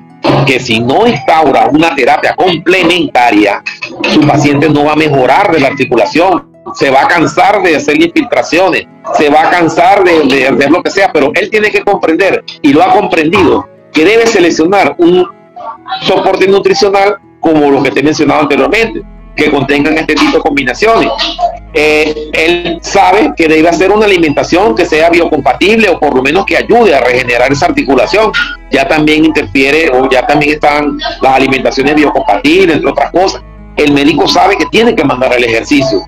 que si no instaura una terapia complementaria, su paciente no va a mejorar de la articulación, se va a cansar de hacer infiltraciones, se va a cansar de hacer lo que sea, pero él tiene que comprender, y lo ha comprendido, que debe seleccionar un soporte nutricional como lo que te he mencionado anteriormente, que contengan este tipo de combinaciones. Él sabe que debe hacer una alimentación que sea biocompatible, o por lo menos que ayude a regenerar esa articulación. Ya también interfiere, o ya también están las alimentaciones biocompatibles, entre otras cosas. El médico sabe que tiene que mandar el ejercicio.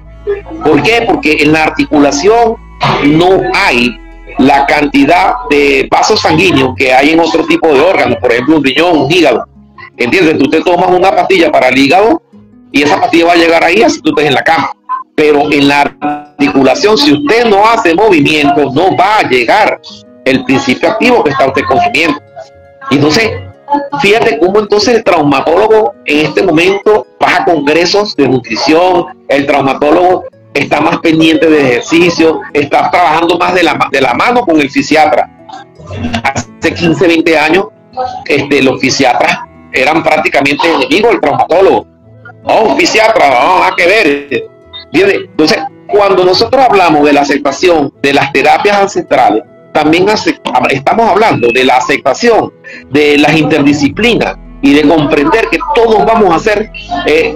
¿Por qué? Porque en la articulación no hay la cantidad de vasos sanguíneos que hay en otro tipo de órganos, por ejemplo un riñón, un hígado. ¿Entiendes? Tú te tomas una pastilla para el hígado y esa pastilla va a llegar ahí así tú estés en la cama. Pero en la articulación, si usted no hace movimiento, no va a llegar el principio activo que está usted consumiendo. Entonces, fíjate cómo entonces el traumatólogo en este momento va a congresos de nutrición, el traumatólogo está más pendiente de ejercicio, está trabajando más de la mano con el fisiatra. Hace 15, 20 años, los fisiatras eran prácticamente enemigos del traumatólogo. Oh, un fisiatra, no, nada que ver. Entonces, cuando nosotros hablamos de la aceptación de las terapias ancestrales, también estamos hablando de la aceptación de las interdisciplinas y de comprender que todos vamos a ser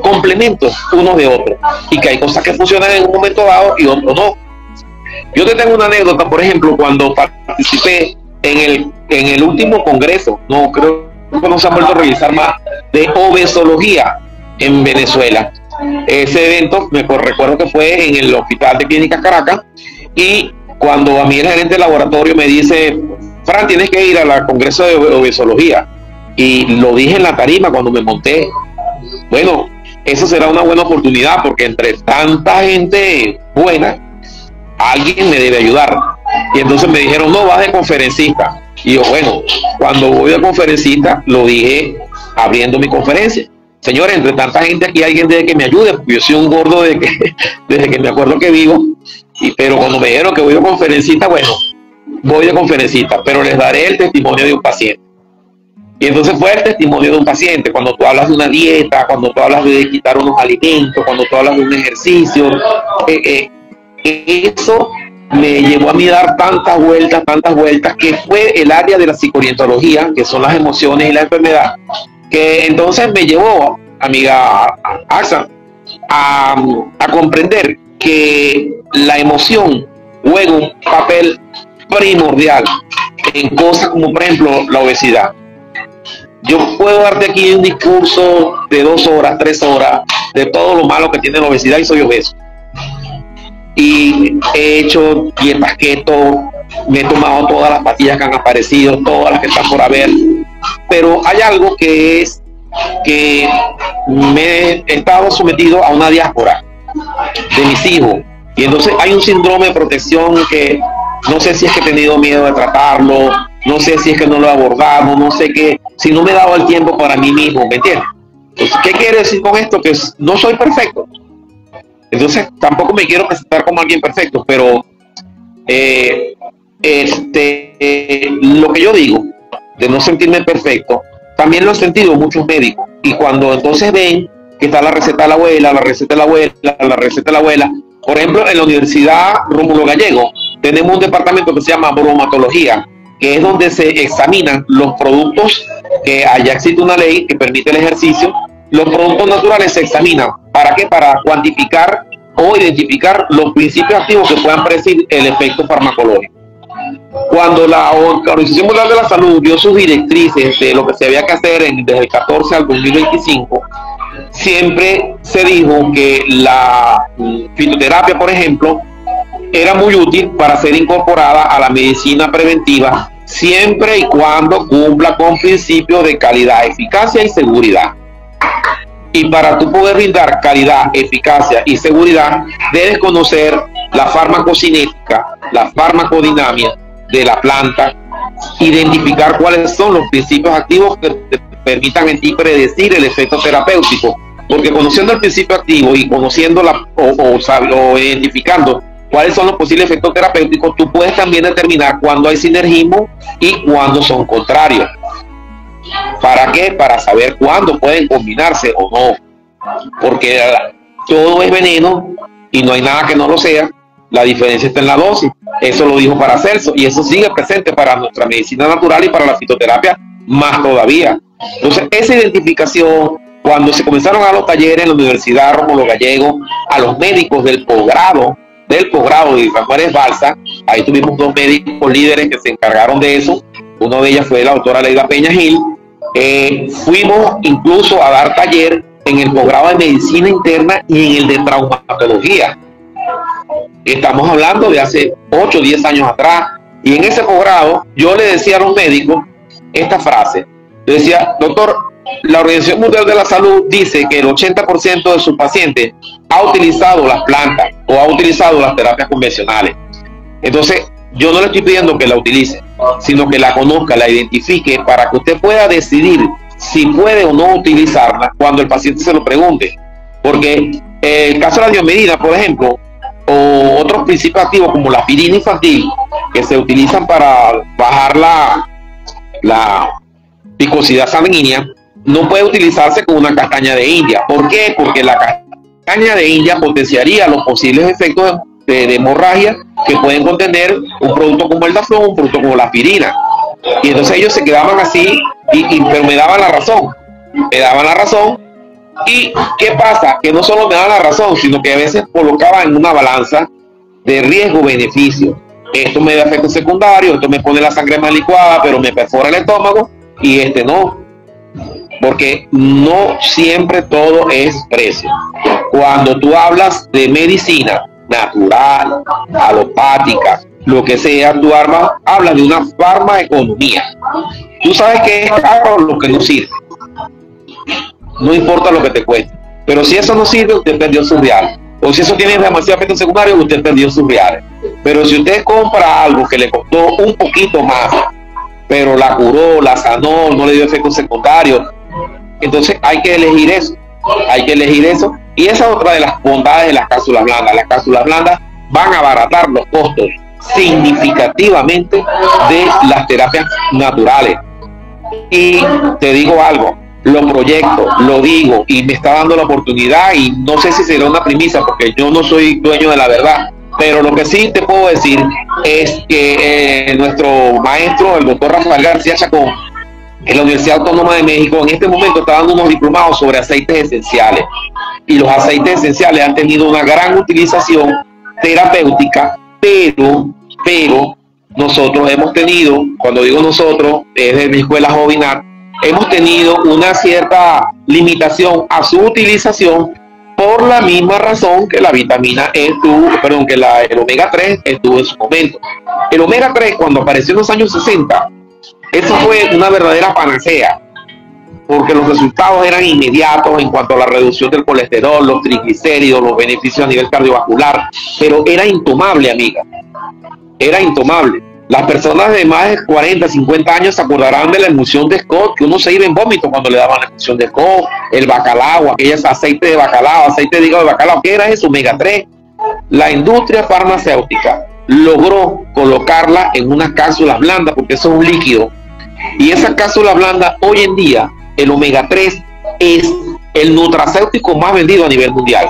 complementos unos de otros, y que hay cosas que funcionan en un momento dado y otros no. Yo te tengo una anécdota, por ejemplo, cuando participé en el último congreso, no creo que no se ha vuelto a realizar más, de obesología en Venezuela. Ese evento me recuerdo que fue en el Hospital de Clínicas Caracas, y cuando a mí el gerente del laboratorio me dice, Fran, tienes que ir al congreso de obesología, y lo dije en la tarima cuando me monté, bueno, eso será una buena oportunidad porque entre tanta gente buena, alguien me debe ayudar. Y entonces me dijeron, no, vas de conferencista. Y yo, bueno, cuando voy de conferencista, lo dije abriendo mi conferencia. Señores, entre tanta gente aquí alguien debe que me ayude, porque yo soy un gordo desde que me acuerdo que vivo. Pero cuando me dijeron que voy de conferencista, bueno, voy de conferencista, pero les daré el testimonio de un paciente. Y entonces fue el testimonio de un paciente. Cuando tú hablas de una dieta, cuando tú hablas de quitar unos alimentos, cuando tú hablas de un ejercicio, eso me llevó a mí dar tantas vueltas, que fue el área de la psicoorientología, que son las emociones y la enfermedad, que entonces me llevó, amiga Axa, a a comprender que la emoción juega un papel primordial en cosas como, por ejemplo, la obesidad. Yo puedo darte aquí un discurso de 2 horas, 3 horas, de todo lo malo que tiene la obesidad, y soy obeso. Y he hecho dietas keto, me he tomado todas las pastillas que han aparecido, todas las que están por haber. Pero hay algo que es que me he estado sometido a una diáspora de mis hijos. Y entonces hay un síndrome de protección que no sé si es que he tenido miedo de tratarlo, no sé si es que no lo he abordado, no sé qué, si no me he dado el tiempo para mí mismo, ¿me entiendes? Entonces, ¿qué quiere decir con esto? Que no soy perfecto. Entonces, tampoco me quiero presentar como alguien perfecto, pero lo que yo digo, de no sentirme perfecto, también lo han sentido muchos médicos. Y cuando entonces ven que está la receta de la abuela, la receta de la abuela, la receta de la abuela, por ejemplo, en la Universidad Rómulo Gallego, tenemos un departamento que se llama bromatología, que es donde se examinan los productos, que allá existe una ley que permite el ejercicio. Los productos naturales se examinan. ¿Para qué? Para cuantificar o identificar los principios activos que puedan predecir el efecto farmacológico. Cuando la Organización Mundial de la Salud dio sus directrices de lo que se había que hacer desde el 14 al 2025, siempre se dijo que la fitoterapia, por ejemplo, era muy útil para ser incorporada a la medicina preventiva, siempre y cuando cumpla con principios de calidad, eficacia y seguridad. Y para tú poder brindar calidad, eficacia y seguridad, debes conocer la farmacocinética, la farmacodinamia de la planta, identificar cuáles son los principios activos que te permitan en ti predecir el efecto terapéutico. Porque conociendo el principio activo y conociendo o identificando cuáles son los posibles efectos terapéuticos, tú puedes también determinar cuándo hay sinergismo y cuándo son contrarios. ¿Para qué? Para saber cuándo pueden combinarse o no. Porque todo es veneno y no hay nada que no lo sea. La diferencia está en la dosis. Eso lo dijo Paracelso y eso sigue presente para nuestra medicina natural y para la fitoterapia más todavía. Entonces, esa identificación, cuando se comenzaron a los talleres en la Universidad Rómulo Gallego, a los médicos del posgrado de Rafael Balsa, ahí tuvimos 2 médicos líderes que se encargaron de eso. Una de ellas fue la doctora Leida Peña Gil. Fuimos incluso a dar taller en el posgrado de medicina interna y en el de traumatología. Estamos hablando de hace 8 o 10 años atrás. Y en ese posgrado yo le decía a los médicos esta frase. Le decía: doctor, la Organización Mundial de la Salud dice que el 80% de sus pacientes ha utilizado las plantas o ha utilizado las terapias convencionales. Entonces, yo no le estoy pidiendo que la utilice, sino que la conozca, la identifique, para que usted pueda decidir si puede o no utilizarla cuando el paciente se lo pregunte. Porque el caso de la diomedina, por ejemplo, o otros principios activos como la aspirina infantil, que se utilizan para bajar la picosidad sanguínea, no puede utilizarse con una castaña de India. ¿Por qué? Porque la castaña de India potenciaría los posibles efectos de hemorragia que pueden contener un producto como el daflón, un producto como la aspirina. Y entonces ellos se quedaban así, pero me daban la razón. Me daban la razón. ¿Y qué pasa? Que no solo me daban la razón, sino que a veces colocaban en una balanza de riesgo-beneficio. Esto me da efectos secundarios, esto me pone la sangre más licuada, pero me perfora el estómago, y no. Porque no siempre todo es precio. Cuando tú hablas de medicina natural, alopática, lo que sea, tú hablas de una farmaeconomía. Tú sabes que es caro lo que no sirve. No importa lo que te cueste. Pero si eso no sirve, usted perdió sus reales. O si eso tiene demasiado efecto secundario, usted perdió sus reales. Pero si usted compra algo que le costó un poquito más, pero la curó, la sanó, no le dio efectos secundarios, entonces hay que elegir eso. Hay que elegir eso. Y esa es otra de las bondades de las cápsulas blandas. Las cápsulas blandas van a abaratar los costos significativamente de las terapias naturales. Y te digo algo, lo proyecto, lo digo, y me está dando la oportunidad, y no sé si será una primicia porque yo no soy dueño de la verdad, pero lo que sí te puedo decir es que nuestro maestro, el doctor Rafael García Chacón, en la Universidad Autónoma de México en este momento está dando unos diplomados sobre aceites esenciales. Y los aceites esenciales han tenido una gran utilización terapéutica, pero nosotros hemos tenido, cuando digo nosotros, desde mi escuela Jovinat, hemos tenido una cierta limitación a su utilización por la misma razón que la vitamina E estuvo, perdón, que el omega 3 estuvo en su momento. El omega 3 cuando apareció en los años 60, eso fue una verdadera panacea, porque los resultados eran inmediatos en cuanto a la reducción del colesterol, los triglicéridos, los beneficios a nivel cardiovascular, pero era intomable, amiga, era intomable. Las personas de más de 40, 50 años se acordarán de la emulsión de Scott, que uno se iba en vómito cuando le daban la emulsión de Scott, el bacalao, aquellos aceite de bacalao, aceite de hígado de bacalao, ¿qué era eso? Omega 3. La industria farmacéutica logró colocarla en unas cápsulas blandas, porque eso es un líquido, y esas cápsulas blandas, hoy en día, el omega 3 es el nutracéutico más vendido a nivel mundial.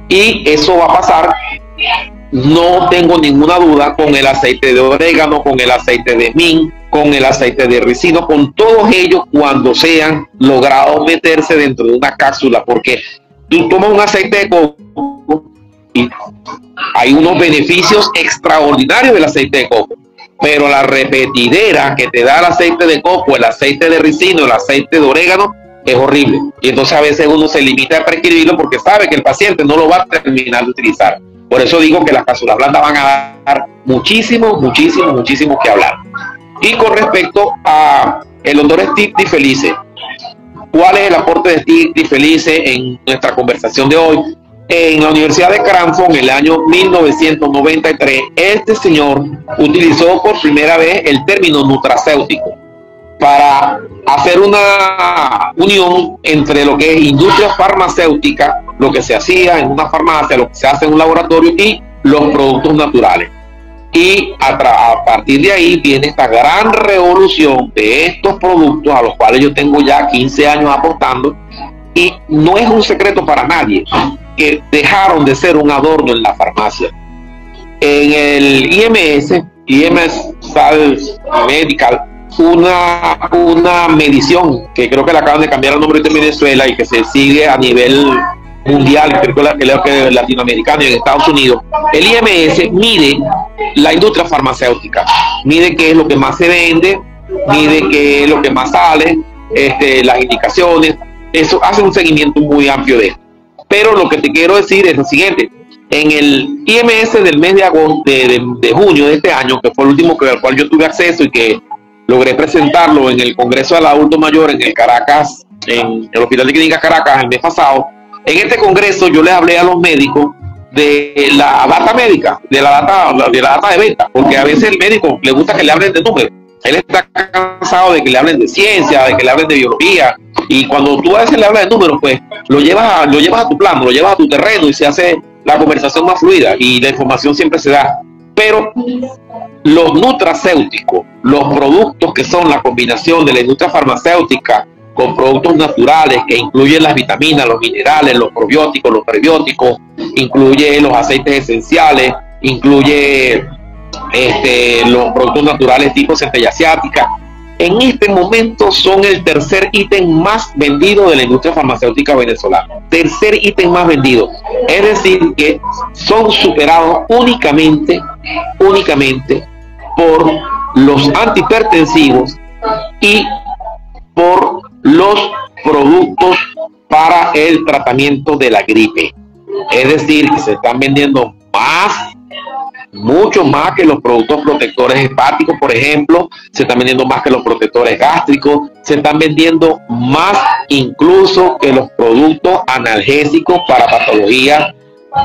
Y eso va a pasar, no tengo ninguna duda, con el aceite de orégano, con el aceite de mint, con el aceite de ricino, con todos ellos cuando sean logrados meterse dentro de una cápsula, porque tú tomas un aceite de coco y hay unos beneficios extraordinarios del aceite de coco, pero la repetidera que te da el aceite de coco, el aceite de ricino, el aceite de orégano, es horrible. Y entonces a veces uno se limita a prescribirlo porque sabe que el paciente no lo va a terminar de utilizar. Por eso digo que las cápsulas blandas van a dar muchísimo que hablar. Y con respecto a el doctor Steve DiFelice, ¿cuál es el aporte de Steve DiFelice en nuestra conversación de hoy? En la Universidad de Cranford, en el año 1993, este señor utilizó por primera vez el término nutracéutico para hacer una unión entre lo que es industria farmacéutica, lo que se hacía en una farmacia, lo que se hace en un laboratorio, y los productos naturales. Y a partir de ahí viene esta gran revolución de estos productos, a los cuales yo tengo ya 15 años apostando, y no es un secreto para nadie que dejaron de ser un adorno en la farmacia. En el IMS Sales Medical, una medición que creo que le acaban de cambiar el nombre de Venezuela y que se sigue a nivel mundial, creo que latinoamericano y en Estados Unidos. El IMS mide la industria farmacéutica, mide qué es lo que más se vende, mide qué es lo que más sale, las indicaciones, eso hace un seguimiento muy amplio de esto. Pero lo que te quiero decir es lo siguiente: en el IMS del mes de agosto, de junio de este año, que fue el último al cual yo tuve acceso y que logré presentarlo en el Congreso del Adulto Mayor en el Caracas, en el Hospital de Clínica Caracas el mes pasado. En este congreso yo les hablé a los médicos de la data médica, de la data de venta, porque a veces el médico le gusta que le hablen de números. Él está cansado de que le hablen de ciencia, de que le hablen de biología, y cuando tú a veces le hablas de números, pues lo llevas a tu plano, lo llevas a tu terreno y se hace la conversación más fluida y la información siempre se da. Pero los nutracéuticos, los productos que son la combinación de la industria farmacéutica con productos naturales que incluyen las vitaminas, los minerales, los probióticos, los prebióticos, incluye los aceites esenciales, incluye los productos naturales tipo centella asiática, en este momento son el tercer ítem más vendido de la industria farmacéutica venezolana. Tercer ítem más vendido. Es decir, que son superados únicamente por los antihipertensivos y por los productos para el tratamiento de la gripe. Es decir, que se están vendiendo mucho más que los productos protectores hepáticos, por ejemplo, se están vendiendo más que los protectores gástricos, se están vendiendo más incluso que los productos analgésicos para patologías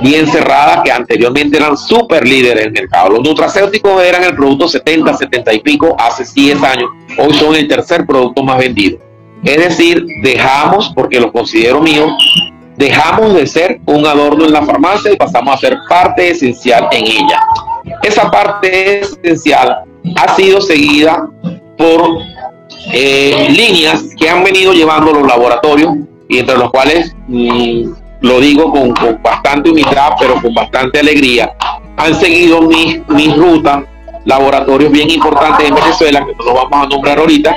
bien cerradas que anteriormente eran súper líderes en el mercado. Los nutracéuticos eran el producto 70 y pico hace 10 años, hoy son el tercer producto más vendido. Es decir, dejamos, porque lo considero mío, dejamos de ser un adorno en la farmacia y pasamos a ser parte esencial en ella. Esa parte esencial ha sido seguida por líneas que han venido llevando los laboratorios, y entre los cuales, lo digo con bastante humildad, pero con bastante alegría, han seguido mis rutas laboratorios bien importantes en Venezuela, que no los vamos a nombrar ahorita,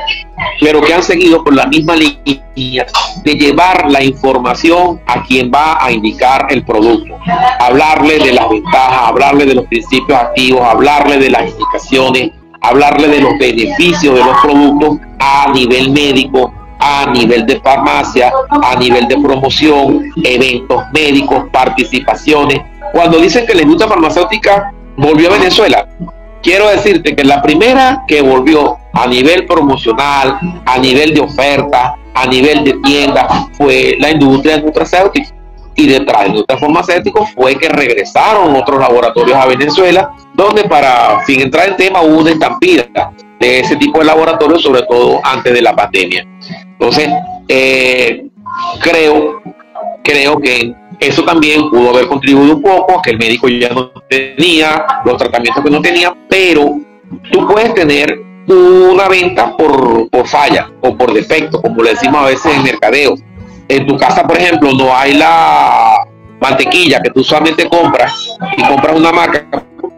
pero que han seguido por la misma línea de llevar la información a quien va a indicar el producto, hablarle de las ventajas, hablarle de los principios activos, hablarle de las indicaciones, hablarle de los beneficios de los productos a nivel médico, a nivel de farmacia, a nivel de promoción, eventos médicos, participaciones. Cuando dicen que la industria farmacéutica volvió a Venezuela, quiero decirte que la primera que volvió a nivel promocional, a nivel de oferta, a nivel de tienda, fue la industria nutracéutica. Y detrás de la industria farmacéutica fue que regresaron otros laboratorios a Venezuela, donde, para sin entrar en tema, hubo una estampida de ese tipo de laboratorios, sobre todo antes de la pandemia. Entonces, creo que eso también pudo haber contribuido un poco a que el médico ya no tenía los tratamientos que no tenía, pero tú puedes tener una venta por falla o por defecto, como le decimos a veces en mercadeo. En tu casa, por ejemplo, no hay la mantequilla que tú usualmente compras, y compras una marca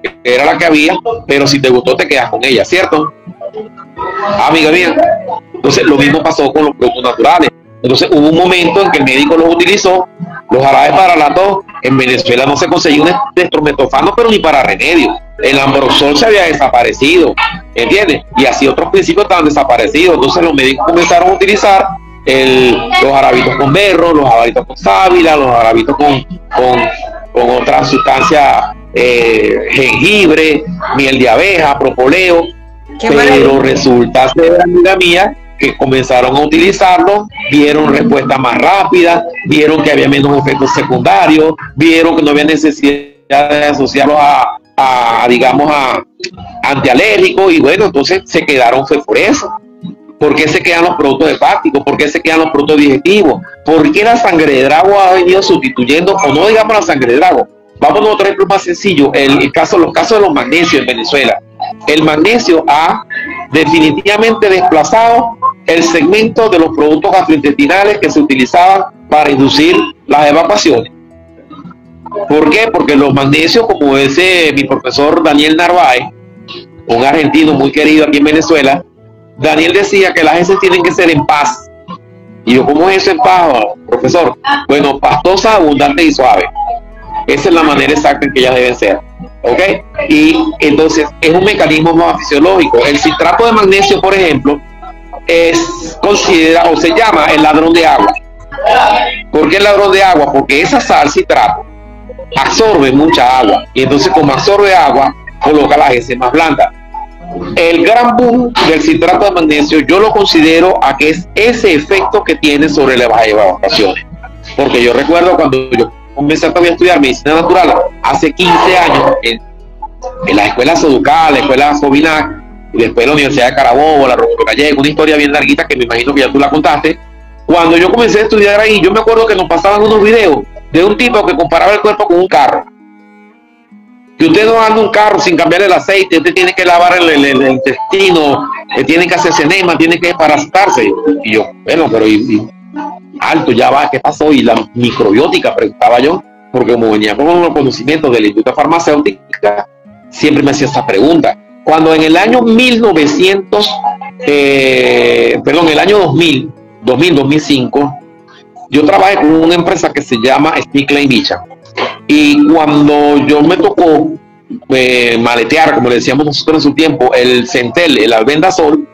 que era la que había, pero si te gustó te quedas con ella, ¿cierto? Amiga mía. Entonces lo mismo pasó con los productos naturales. Entonces hubo un momento en que el médico los utilizó, los jarabes para la tos. En Venezuela no se conseguía un dextrometofano, pero ni para remedio. El Ambrosol se había desaparecido, ¿entiendes? Y así otros principios estaban desaparecidos. Entonces los médicos comenzaron a utilizar los jarabitos con berro, los jarabitos con sábila, los jarabitos con otras sustancias, jengibre, miel de abeja, propóleo. Pero resulta ser, amiga mía, que comenzaron a utilizarlo, vieron respuestas más rápidas, vieron que había menos efectos secundarios, vieron que no había necesidad de asociarlos digamos, a antialérgicos, y bueno, entonces se quedaron por eso. ¿Por qué se quedan los productos hepáticos? ¿Por qué se quedan los productos digestivos? ¿Por qué la sangre de Drago ha venido sustituyendo, o no digamos la sangre de Drago? Vamos a otro ejemplo más sencillo, los casos de los magnesios en Venezuela. El magnesio ha definitivamente desplazado el segmento de los productos gastrointestinales que se utilizaban para inducir las evacuaciones. ¿Por qué? Porque los magnesios, como dice mi profesor Daniel Narváez, un argentino muy querido aquí en Venezuela, Daniel decía que las heces tienen que ser en paz. Y yo, ¿cómo es eso en paz, profesor? Bueno, pastosas, abundantes y suaves. Esa es la manera exacta en que ellas deben ser, ¿ok? Y entonces es un mecanismo más fisiológico. El citrato de magnesio, por ejemplo, es considerado, o se llama el ladrón de agua. ¿Por qué el ladrón de agua? Porque esa sal, citrato, absorbe mucha agua, y entonces como absorbe agua, coloca las heces más blandas. El gran boom del citrato de magnesio yo lo considero a que es ese efecto que tiene sobre las evacuaciones. Porque yo recuerdo cuando yo comencé a estudiar medicina natural hace 15 años en la escuela Soducal, la escuela Sovinac, y después la Universidad de Carabobo, la Roberto Gallego, una historia bien larguita que me imagino que ya tú la contaste. Cuando yo comencé a estudiar ahí, yo me acuerdo que nos pasaban unos videos de un tipo que comparaba el cuerpo con un carro. Que usted no anda un carro sin cambiar el aceite, usted tiene que lavar el intestino, tiene que hacerse enema, tiene que desparasitarse. Y yo, bueno, pero alto, ya va, ¿qué pasó? Y la microbiótica, preguntaba yo, porque como venía con los conocimientos de la industria farmacéutica, siempre me hacía esta pregunta. Cuando en el año 2005, yo trabajé con una empresa que se llama Stickler y Bicha. Y cuando yo me tocó maletear, como le decíamos nosotros en su tiempo, el Centel, el albendazol,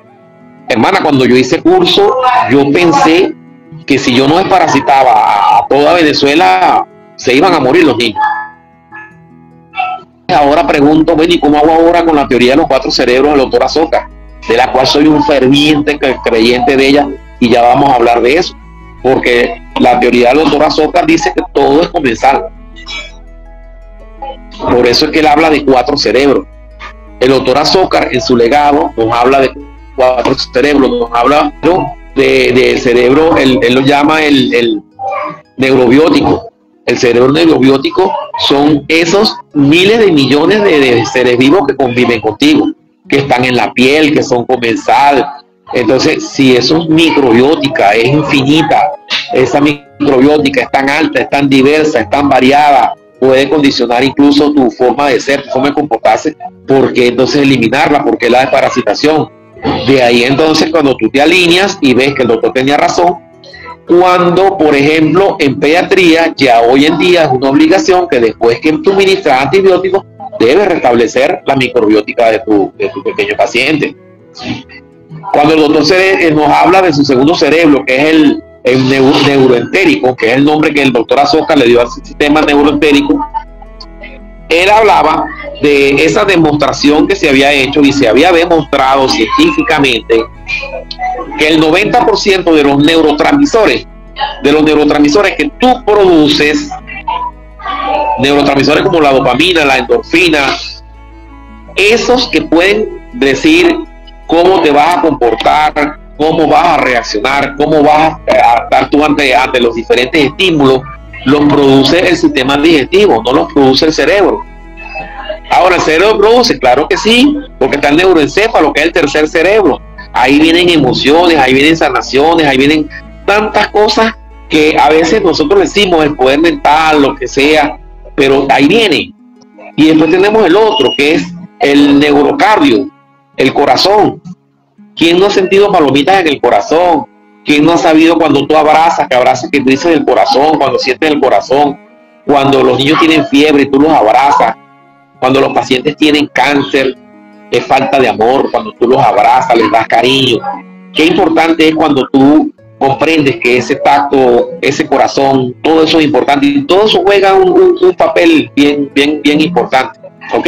hermana, cuando yo hice curso, yo pensé que si yo no desparasitaba a toda Venezuela, se iban a morir los niños. Ahora pregunto, bueno, ¿y cómo hago ahora con la teoría de los 4 cerebros de la doctora Azócar? De la cual soy un ferviente creyente de ella, y ya vamos a hablar de eso, porque la teoría de la doctora Azócar dice que todo es comensal. Por eso es que él habla de 4 cerebros. El doctor Azócar en su legado nos habla de 4 cerebros, nos habla de cerebro, él lo llama el neurobiótico. El cerebro neurobiótico son esos miles de millones de seres vivos que conviven contigo, que están en la piel, que son comensal. Entonces, si eso es microbiótica, es infinita, esa microbiótica es tan alta, es tan diversa, es tan variada, puede condicionar incluso tu forma de ser, tu forma de comportarse, porque entonces eliminarla, porque la desparasitación. De ahí entonces cuando tú te alineas y ves que el doctor tenía razón, cuando por ejemplo en pediatría ya hoy en día es una obligación que después que tú ministras antibióticos debes restablecer la microbiótica de tu pequeño paciente. Cuando el doctor nos habla de su segundo cerebro, que es el neuroentérico, que es el nombre que el doctor Azoka le dio al sistema neuroentérico, él hablaba de esa demostración que se había hecho y se había demostrado científicamente que el 90% de los neurotransmisores que tú produces, neurotransmisores como la dopamina, la endorfina, esos que pueden decir cómo te vas a comportar, cómo vas a reaccionar, cómo vas a estar tú ante los diferentes estímulos, los produce el sistema digestivo, no los produce el cerebro. Ahora, ¿el cerebro produce? Claro que sí, porque está el neuroencéfalo, que es el tercer cerebro. Ahí vienen emociones, ahí vienen sanaciones, ahí vienen tantas cosas que a veces nosotros decimos el poder mental, lo que sea, pero ahí viene. Y después tenemos el otro, que es el neurocardio, el corazón. ¿Quién no ha sentido palomitas en el corazón? ¿Quién no ha sabido cuando tú abrazas, que tú dices el corazón, cuando sientes el corazón, cuando los niños tienen fiebre y tú los abrazas, cuando los pacientes tienen cáncer, es falta de amor, cuando tú los abrazas, les das cariño? Qué importante es cuando tú comprendes que ese tacto, ese corazón, todo eso es importante y todo eso juega un papel bien importante, ¿ok?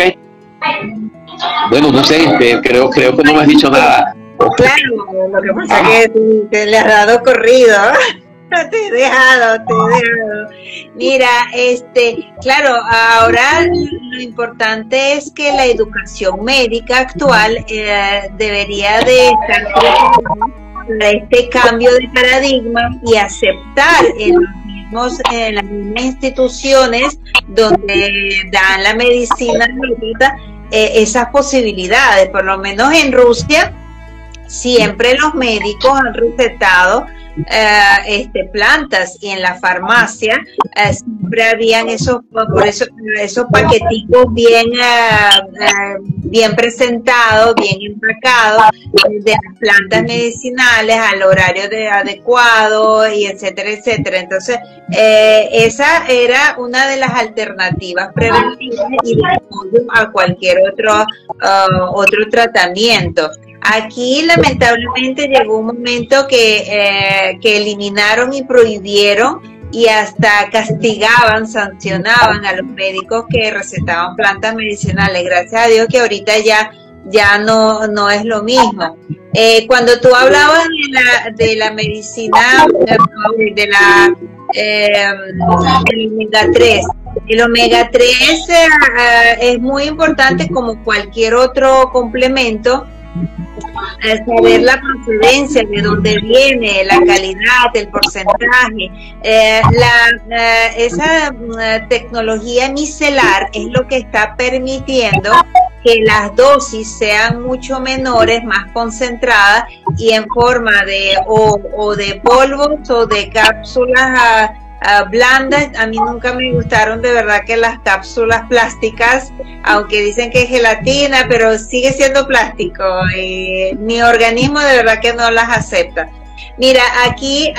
Bueno, no sé, creo que no me has dicho nada. Claro, lo que pasa es que te le has dado corrido. Te he dejado. Mira, claro, ahora lo importante es que la educación médica actual debería de estar para este cambio de paradigma y aceptar en las mismas instituciones donde dan la medicina médica esas posibilidades. Por lo menos en Rusia siempre los médicos han recetado plantas, y en la farmacia siempre habían esos paqueticos bien presentados, bien empacados, de las plantas medicinales al horario adecuado, y etcétera, etcétera. Entonces esa era una de las alternativas preventivas y de apoyo a cualquier otro tratamiento. Aquí lamentablemente llegó un momento que eliminaron y prohibieron y hasta castigaban, sancionaban a los médicos que recetaban plantas medicinales. Gracias a Dios que ahorita ya no es lo mismo. Cuando tú hablabas de la medicina, del omega 3, el omega 3 es muy importante como cualquier otro complemento. Saber la procedencia, de dónde viene, la calidad, el porcentaje, esa tecnología micelar es lo que está permitiendo que las dosis sean mucho menores, más concentradas y en forma de o de polvos o de cápsulas blandas. A mí nunca me gustaron de verdad que las cápsulas plásticas, aunque dicen que es gelatina, pero sigue siendo plástico y mi organismo de verdad que no las acepta. Mira, aquí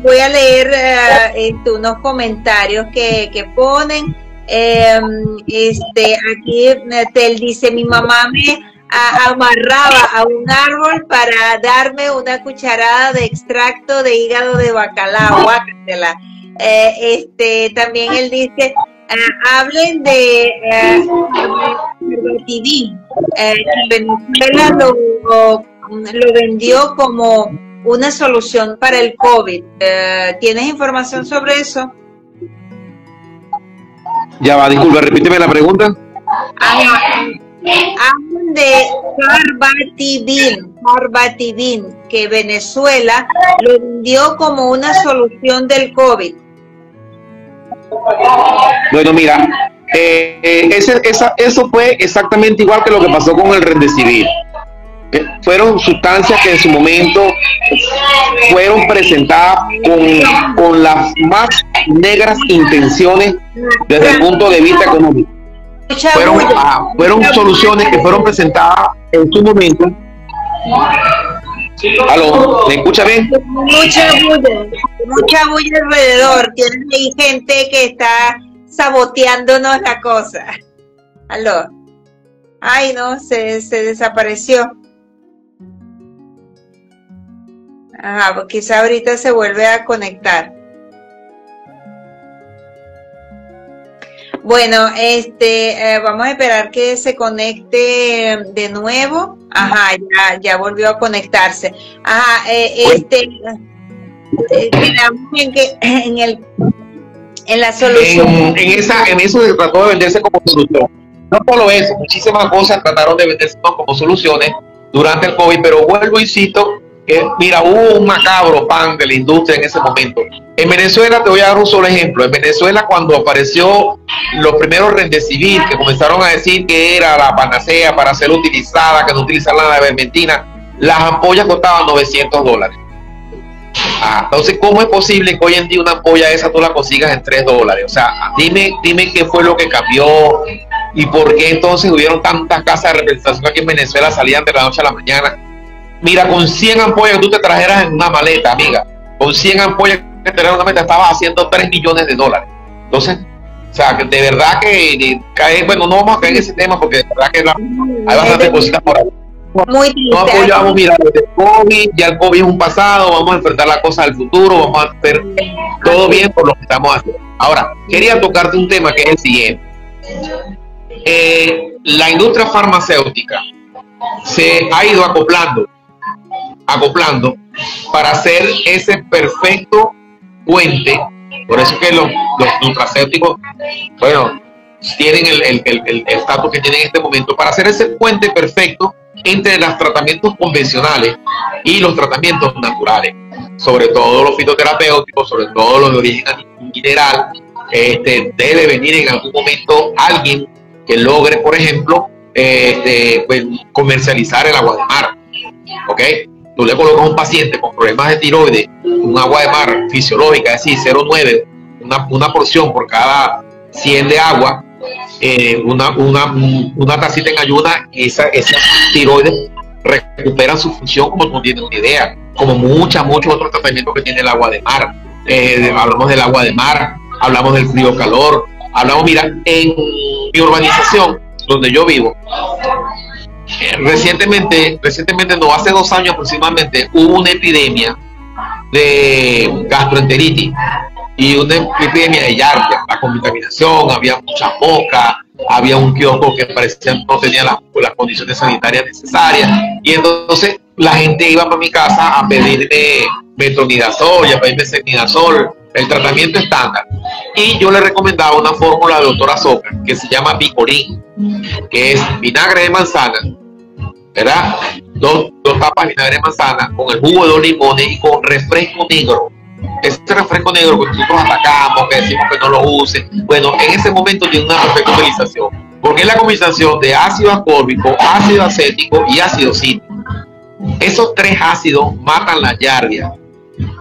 voy a leer unos comentarios que ponen. Aquí Tel dice: mi mamá me amarraba a un árbol para darme una cucharada de extracto de hígado de bacalao. Guácatela. También él dice: hablen de Ferbatidin. Venezuela lo vendió como una solución para el COVID. ¿Tienes información sobre eso? Ya va, disculpa, repíteme la pregunta. Hablan de Ferbatidin, que Venezuela lo vendió como una solución del COVID. Bueno, mira, eso fue exactamente igual que lo que pasó con el Remdesivir. Fueron sustancias que en su momento fueron presentadas con las más negras intenciones desde el punto de vista económico. Fueron soluciones que fueron presentadas en su momento. ¿Aló? ¿Me escucha bien? Mucha bulla alrededor. Tienen ahí gente que está saboteándonos la cosa. ¿Aló? Ay, no, se desapareció. Ajá, pues quizá ahorita se vuelve a conectar. Bueno, vamos a esperar que se conecte de nuevo. Ajá, ya volvió a conectarse. Ajá, quedamos en la solución. En eso se trató de venderse como solución. No solo eso, muchísimas cosas trataron de venderse como soluciones durante el COVID, pero vuelvo e insisto que, mira, hubo un macabro pan de la industria en ese momento. En Venezuela, te voy a dar un solo ejemplo. En Venezuela, cuando apareció los primeros Remdesivir, que comenzaron a decir que era la panacea para ser utilizada, que no utilizar la vermentina, las ampollas costaban $900. Entonces, ¿cómo es posible que hoy en día una ampolla esa tú la consigas en $3? O sea, dime qué fue lo que cambió y por qué entonces hubieron tantas casas de representación aquí en Venezuela, salían de la noche a la mañana. Mira, con 100 ampollas que tú te trajeras en una maleta, amiga, con 100 ampollas que te trajeras en una maleta, estabas haciendo $3 millones. Entonces, o sea, que de verdad que bueno, no vamos a caer en ese tema porque de verdad que hay bastantes cositas por ahí. No apoyamos, mira, el COVID, ya el COVID es un pasado, vamos a enfrentar las cosas del futuro, vamos a hacer todo bien por lo que estamos haciendo. Ahora, quería tocarte un tema que es el siguiente. La industria farmacéutica se ha ido acoplando para hacer ese perfecto puente. Por eso que los nutracéuticos, bueno, tienen el estatus que tienen en este momento, para hacer ese puente perfecto entre los tratamientos convencionales y los tratamientos naturales, sobre todo los fitoterapéuticos, sobre todo los de origen mineral. Debe venir en algún momento alguien que logre, por ejemplo, pues, comercializar el agua de mar. ¿Ok? Tú le colocas a un paciente con problemas de tiroides un agua de mar fisiológica, es decir, 0,9, una porción por cada 100 de agua, una tacita en ayuna, esa tiroides recuperan su función como tú tienes una idea, como muchos otros tratamientos que tiene el agua de mar. Hablamos del agua de mar, hablamos del frío calor, hablamos, mira, en mi urbanización donde yo vivo, recientemente no, hace 2 años aproximadamente, hubo una epidemia de gastroenteritis y una epidemia de yardia, la contaminación, había muchas moscas, había un kiosco que parecía no tenía las condiciones sanitarias necesarias, y entonces la gente iba para mi casa a pedirme metronidazol y a pedirme ceftriaxona, el tratamiento estándar, y yo le recomendaba una fórmula de doctora Soca que se llama Picolín, que es vinagre de manzana, ¿verdad? Dos tapas de vinagre de manzana con el jugo de 2 limones y con refresco negro. Ese refresco negro que nosotros atacamos, que decimos que no lo usen, bueno, en ese momento tiene una perfecta utilización, porque es la combinación de ácido ascórbico, ácido acético y ácido cítrico. Esos 3 ácidos matan la giardia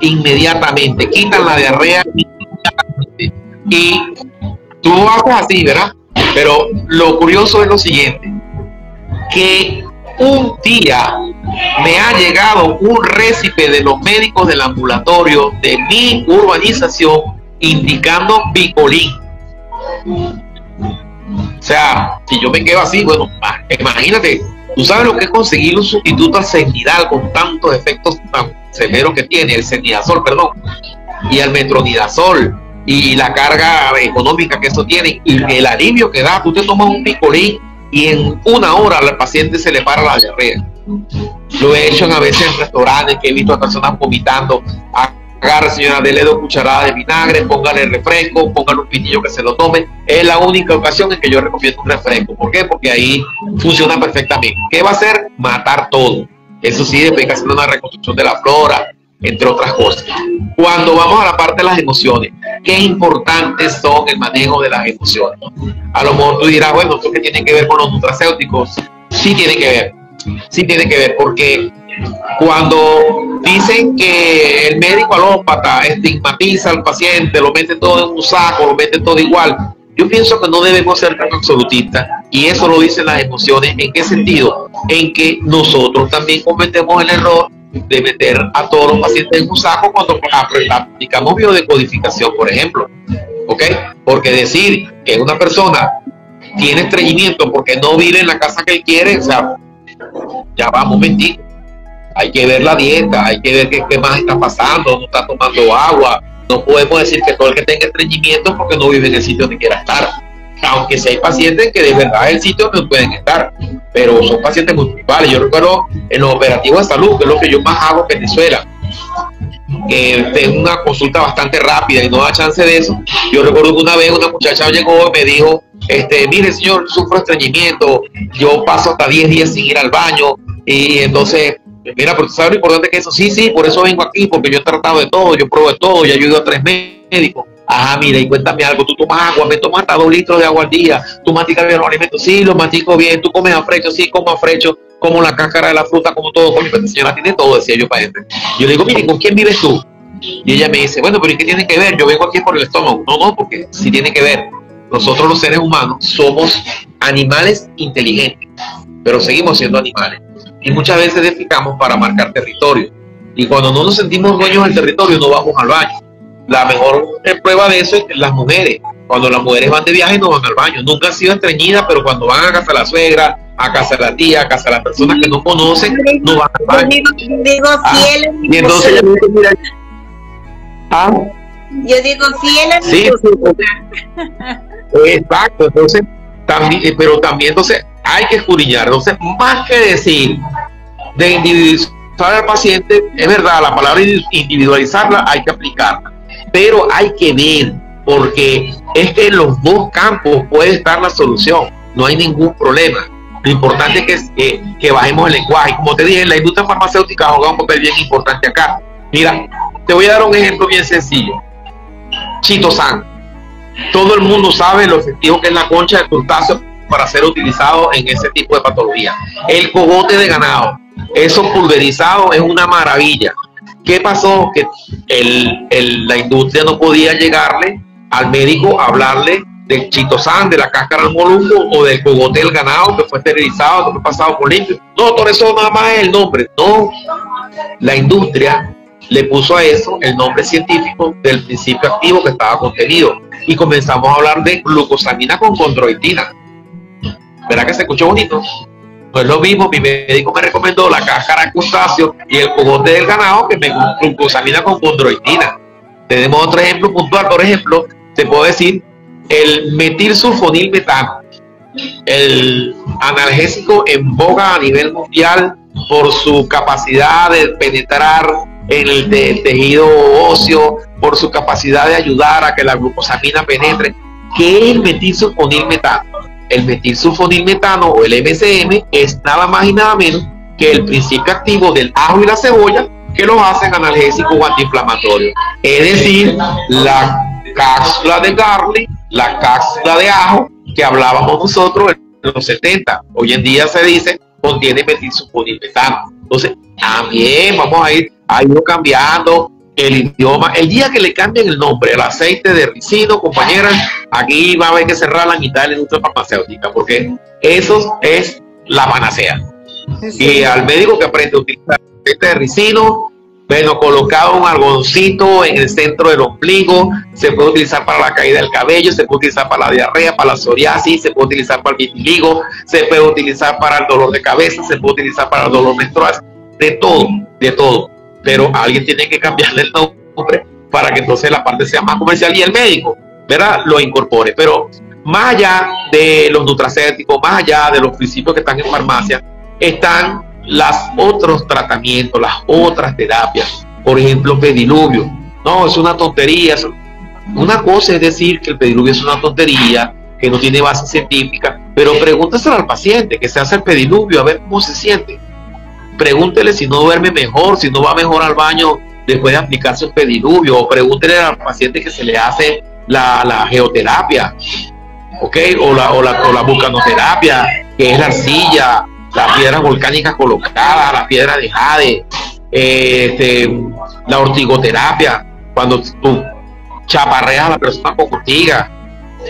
inmediatamente, quitan la diarrea inmediatamente. Y tú lo haces así, ¿verdad? Pero lo curioso es lo siguiente, que un día me ha llegado un récipe de los médicos del ambulatorio de mi urbanización indicando Picolín. O sea, si yo me quedo así, bueno, imagínate, tú sabes lo que es conseguir un sustituto al Cefnidal con tantos efectos tan severos que tiene, el ceftriaxona, perdón, y el metronidazol, y la carga económica que eso tiene, y el alivio que da. Tú te tomas un Picolín y en 1 hora al paciente se le para la diarrea. Lo he hecho a veces en restaurantes que he visto a personas vomitando. Agarre, señora, dele 2 cucharadas de vinagre, póngale refresco, póngale un pitillo que se lo tome. Es la única ocasión en que yo recomiendo un refresco. ¿Por qué? Porque ahí funciona perfectamente. ¿Qué va a hacer? Matar todo. Eso sí, después hay que hacer una reconstrucción de la flora, entre otras cosas. Cuando vamos a la parte de las emociones, qué importantes son el manejo de las emociones. A lo mejor tú dirás, bueno, ¿esto qué tiene que ver con los nutracéuticos? Sí tiene que ver, porque Cuando dicen que el médico alópata estigmatiza al paciente, lo mete todo en un saco, lo mete todo igual, yo pienso que no debemos ser tan absolutistas, y eso lo dicen las emociones. ¿En qué sentido? En que nosotros también cometemos el error de meter a todos los pacientes en un saco cuando aplicamos biodecodificación, por ejemplo. ¿Ok? Porque decir que una persona tiene estreñimiento porque no vive en la casa que él quiere, o sea, ya va, un momentito. Hay que ver la dieta, hay que ver qué más está pasando, no está tomando agua. No podemos decir que todo el que tenga estreñimiento porque no vive en el sitio donde quiera estar. Aunque si hay pacientes que de verdad es el sitio donde pueden estar, pero son pacientes muy puntuales. Yo recuerdo en los operativos de salud, que es lo que yo más hago en Venezuela, que tengo una consulta bastante rápida y no da chance de eso. Yo recuerdo que una vez una muchacha llegó y me dijo, mire señor, sufro estreñimiento, yo paso hasta 10 días sin ir al baño, y entonces, mira, pero tú sabes lo importante que eso. Sí, por eso vengo aquí, porque yo he tratado de todo, yo pruebo de todo, ya he ido a 3 médicos. Ajá, mira, y cuéntame algo, tú tomas agua, me tomas hasta 2 litros de agua al día, tú masticas bien los alimentos, sí, los mastico bien, tú comes afrecho, sí, como afrecho, como la cáscara de la fruta, como todo, con mi señora tiene todo, decía yo para gente. Yo le digo, mire, ¿con quién vives tú? Y ella me dice, bueno, pero ¿y qué tiene que ver? Yo vengo aquí por el estómago. No, porque sí tiene que ver. Nosotros los seres humanos somos animales inteligentes, pero seguimos siendo animales. Y muchas veces defecamos para marcar territorio. Y cuando no nos sentimos dueños del territorio, no vamos al baño. La mejor prueba de eso es que las mujeres, cuando las mujeres van de viaje, no van al baño. Nunca han sido estreñidas, pero cuando van a casa de la suegra, a casa de la tía, a casa de las personas que no conocen, no van al baño. Y entonces ella me dice, mira, yo digo fiel a mi sí, exacto. Entonces también, pero también entonces hay que escudriñar. Entonces, más que decir de individualizar al paciente, es verdad, la palabra individualizarla hay que aplicarla, pero hay que ver, porque es que en los dos campos puede estar la solución, no hay ningún problema. Lo importante es que bajemos el lenguaje. Como te dije, la industria farmacéutica juega un papel bien importante acá. Mira, te voy a dar un ejemplo bien sencillo. Chitosan. Todo el mundo sabe lo efectivo que es la concha de crustáceo para ser utilizado en ese tipo de patología. El cogote de ganado, eso pulverizado, es una maravilla. ¿Qué pasó? Que la industria no podía llegarle al médico a hablarle del chitosan, de la cáscara del molusco o del cogote del ganado que fue esterilizado, que fue pasado por limpio. No, por eso nada más es el nombre. No, la industria le puso a eso el nombre científico del principio activo que estaba contenido, y comenzamos a hablar de glucosamina con condroitina. ¿Verdad que se escuchó bonito? No es lo mismo, mi médico me recomendó la cáscara de crustáceo y el cogote del ganado que me glucosamina con condroitina. Tenemos otro ejemplo puntual, por ejemplo, te puedo decir el metilsulfonilmetano, el analgésico en boga a nivel mundial por su capacidad de penetrar en el tejido óseo, por su capacidad de ayudar a que la glucosamina penetre. ¿Qué es el metilsulfonilmetano? El metilsulfonilmetano o el MSM es nada más y nada menos que el principio activo del ajo y la cebolla, que los hacen analgésicos o antiinflamatorios. Es decir, la cápsula de garlic, la cápsula de ajo que hablábamos nosotros en los 70, hoy en día se dice contiene metilsulfonilmetano. Entonces, también vamos a ir cambiando el idioma. El día que le cambien el nombre al aceite de ricino, compañeras, aquí va a haber que cerrar la mitad de la industria farmacéutica, porque eso es la panacea. Sí. Y al médico que aprende a utilizar el aceite de ricino, bueno, colocado un algodoncito en el centro del ombligo, se puede utilizar para la caída del cabello, se puede utilizar para la diarrea, para la psoriasis, se puede utilizar para el vitiligo, se puede utilizar para el dolor de cabeza, se puede utilizar para el dolor menstrual, de todo, de todo. Pero alguien tiene que cambiarle el nombre para que entonces la parte sea más comercial y el médico, ¿verdad?, lo incorpore. Pero más allá de los nutracéuticos, más allá de los principios que están en farmacia, están los otros tratamientos, las otras terapias. Por ejemplo, pediluvio. No, es una tontería. Una cosa es decir que el pediluvio es una tontería, que no tiene base científica, pero pregúntaselo al paciente que se hace el pediluvio a ver cómo se siente. Pregúntele si no duerme mejor, si no va mejor al baño después de aplicarse el pediluvio, o pregúntele al paciente que se le hace la geoterapia, ¿ok? O la vulcanoterapia, que es la arcilla, las piedras volcánicas colocadas, las piedras de jade, la ortigoterapia, cuando tú chaparreas a la persona con ortiga.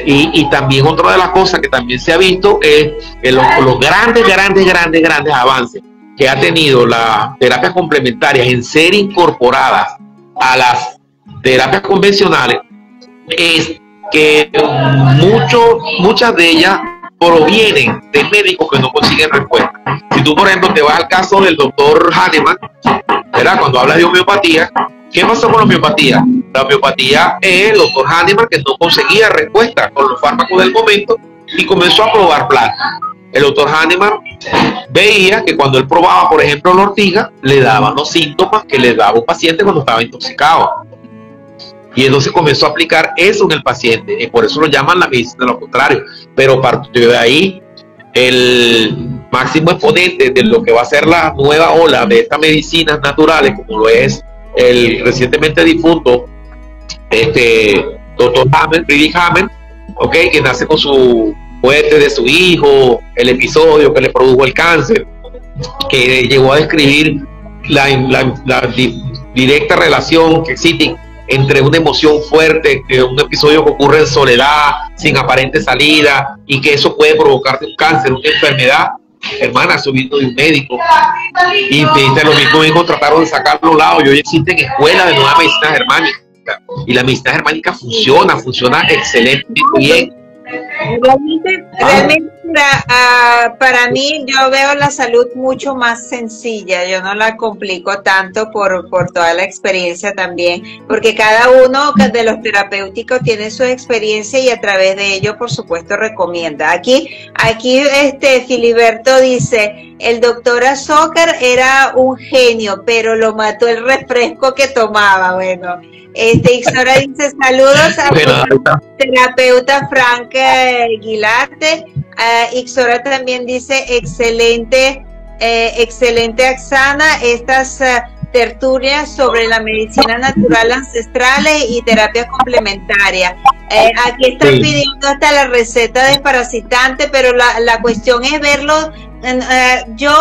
Y también otra de las cosas que también se ha visto es los grandes avances que ha tenido las terapias complementarias en ser incorporadas a las terapias convencionales, es que muchas de ellas provienen de médicos que no consiguen respuesta. Si tú, por ejemplo, te vas al caso del doctor Hahnemann, ¿verdad? Cuando hablas de homeopatía, ¿qué pasó con la homeopatía? La homeopatía es el doctor Hahnemann, que no conseguía respuesta con los fármacos del momento y comenzó a probar plantas. El doctor Hahnemann veía que cuando él probaba, por ejemplo, la ortiga, le daban los síntomas que le daba un paciente cuando estaba intoxicado. Y entonces comenzó a aplicar eso en el paciente. Y por eso lo llaman la medicina de lo contrario. Pero partió de ahí el máximo exponente de lo que va a ser la nueva ola de estas medicinas naturales, como lo es el recientemente difunto doctor Friedrich Hammer, que nace con su muerte de su hijo, el episodio que le produjo el cáncer, que llegó a describir la directa relación que existe entre una emoción fuerte, que un episodio que ocurre en soledad, sin aparente salida, y que eso puede provocarte un cáncer, una enfermedad. Hermana, subiendo de un médico, y los mismos médicos trataron de sacarlo a un lado, y hoy existen escuelas de nueva medicina germánica, y la medicina germánica funciona excelentemente bien. Realmente para mí, yo veo la salud mucho más sencilla. Yo no la complico tanto por toda la experiencia también, porque cada uno de los terapéuticos tiene su experiencia y a través de ello, por supuesto, recomienda. Aquí Filiberto dice: el doctor Azócar era un genio, pero lo mató el refresco que tomaba. Bueno, Ixora dice: saludos a terapeuta Frank Guilarte. Ixora también dice: excelente Axana, estas tertulias sobre la medicina natural ancestrales y terapia complementaria. Aquí están pidiendo hasta la receta desparasitante, pero la cuestión es verlo. Yo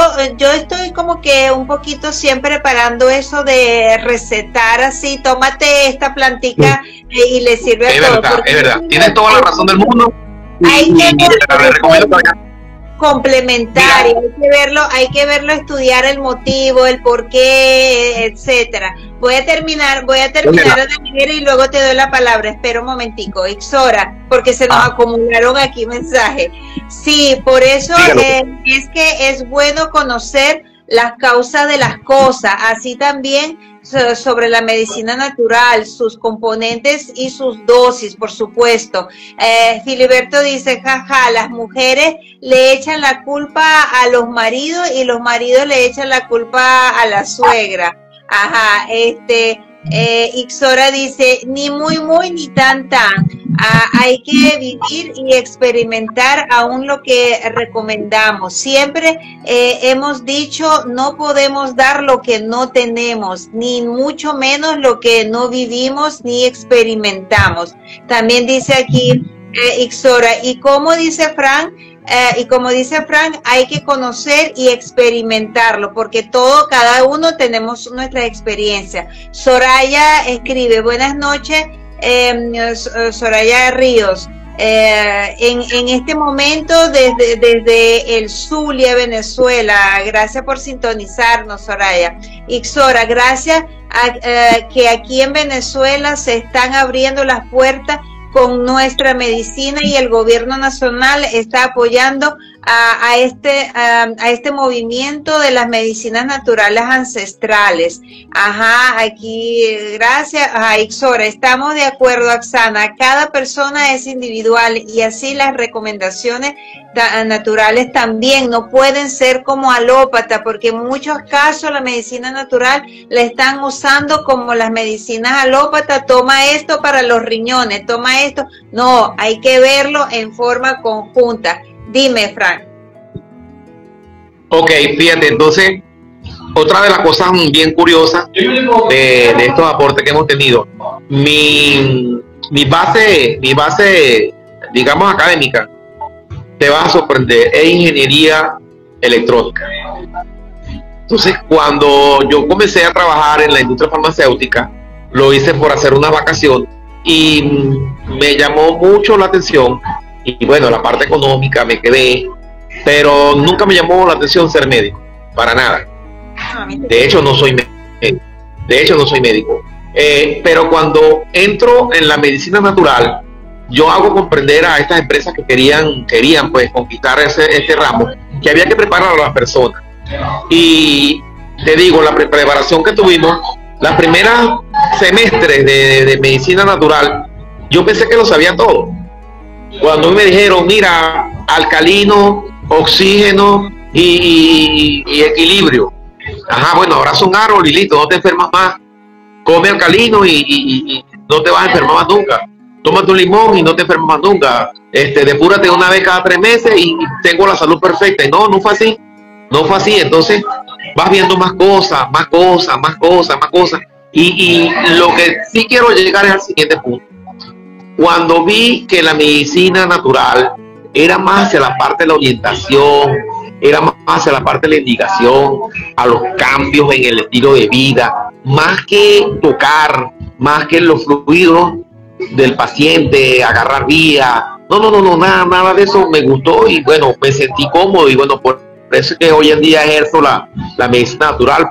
estoy como que un poquito siempre preparando eso de recetar así: tómate esta plantica y le sirve a todo. Es verdad, tienes toda la razón del mundo. Hay que complementario, hay que verlo, estudiar el motivo, el porqué, etcétera. Voy a terminar de leer y luego te doy la palabra. Espera un momentico, Ixora, porque se nos acumularon aquí mensajes. Sí, por eso es que es bueno conocer las causas de las cosas, así también sobre la medicina natural, sus componentes y sus dosis, por supuesto. Filiberto dice: jaja, las mujeres le echan la culpa a los maridos y los maridos le echan la culpa a la suegra. Ajá, Ixora dice: ni muy ni tan. Hay que vivir y experimentar aún lo que recomendamos. Siempre hemos dicho: no podemos dar lo que no tenemos, ni mucho menos lo que no vivimos ni experimentamos. También dice aquí Ixora, y como dice Frank, hay que conocer y experimentarlo, porque cada uno tenemos nuestra experiencia. Soraya escribe: buenas noches, Soraya Ríos. En este momento desde el Zulia, Venezuela. Gracias por sintonizarnos, Soraya. Ixora, gracias a que aquí en Venezuela se están abriendo las puertas con nuestra medicina y el gobierno nacional está apoyando a este movimiento de las medicinas naturales ancestrales. Ajá, aquí, gracias a Ixora, estamos de acuerdo, Axana, cada persona es individual y así las recomendaciones naturales también no pueden ser como alópata, porque en muchos casos la medicina natural la están usando como las medicinas alópatas: toma esto para los riñones, toma esto. No, hay que verlo en forma conjunta. Dime, Frank. Ok, fíjate, entonces, otra de las cosas bien curiosas de estos aportes que hemos tenido, mi base, digamos, académica, te vas a sorprender, es ingeniería electrónica. Entonces, cuando yo comencé a trabajar en la industria farmacéutica, lo hice por hacer una vacación y me llamó mucho la atención. Y bueno, la parte económica me quedé, pero nunca me llamó la atención ser médico, para nada. De hecho, no soy médico. Pero cuando entro en la medicina natural, yo hago comprender a estas empresas que querían pues conquistar este ramo, que había que preparar a las personas. Y te digo, la preparación que tuvimos, las primeras semestres de medicina natural, yo pensé que lo sabía todo. Cuando me dijeron, mira, alcalino, oxígeno y equilibrio. Ajá, bueno, ahora son árboles y listo, no te enfermas más. Come alcalino y no te vas a enfermar más nunca. Tómate un limón y no te enfermas más nunca. Depúrate una vez cada 3 meses y tengo la salud perfecta. Y no fue así. No fue así. Entonces vas viendo más cosas. Y lo que sí quiero llegar es al siguiente punto. Cuando vi que la medicina natural era más hacia la parte de la orientación, era más hacia la parte de la indicación, a los cambios en el estilo de vida, más que tocar, más que los fluidos del paciente, agarrar vía, nada de eso me gustó y bueno, me sentí cómodo y bueno, por eso es que hoy en día ejerzo la medicina natural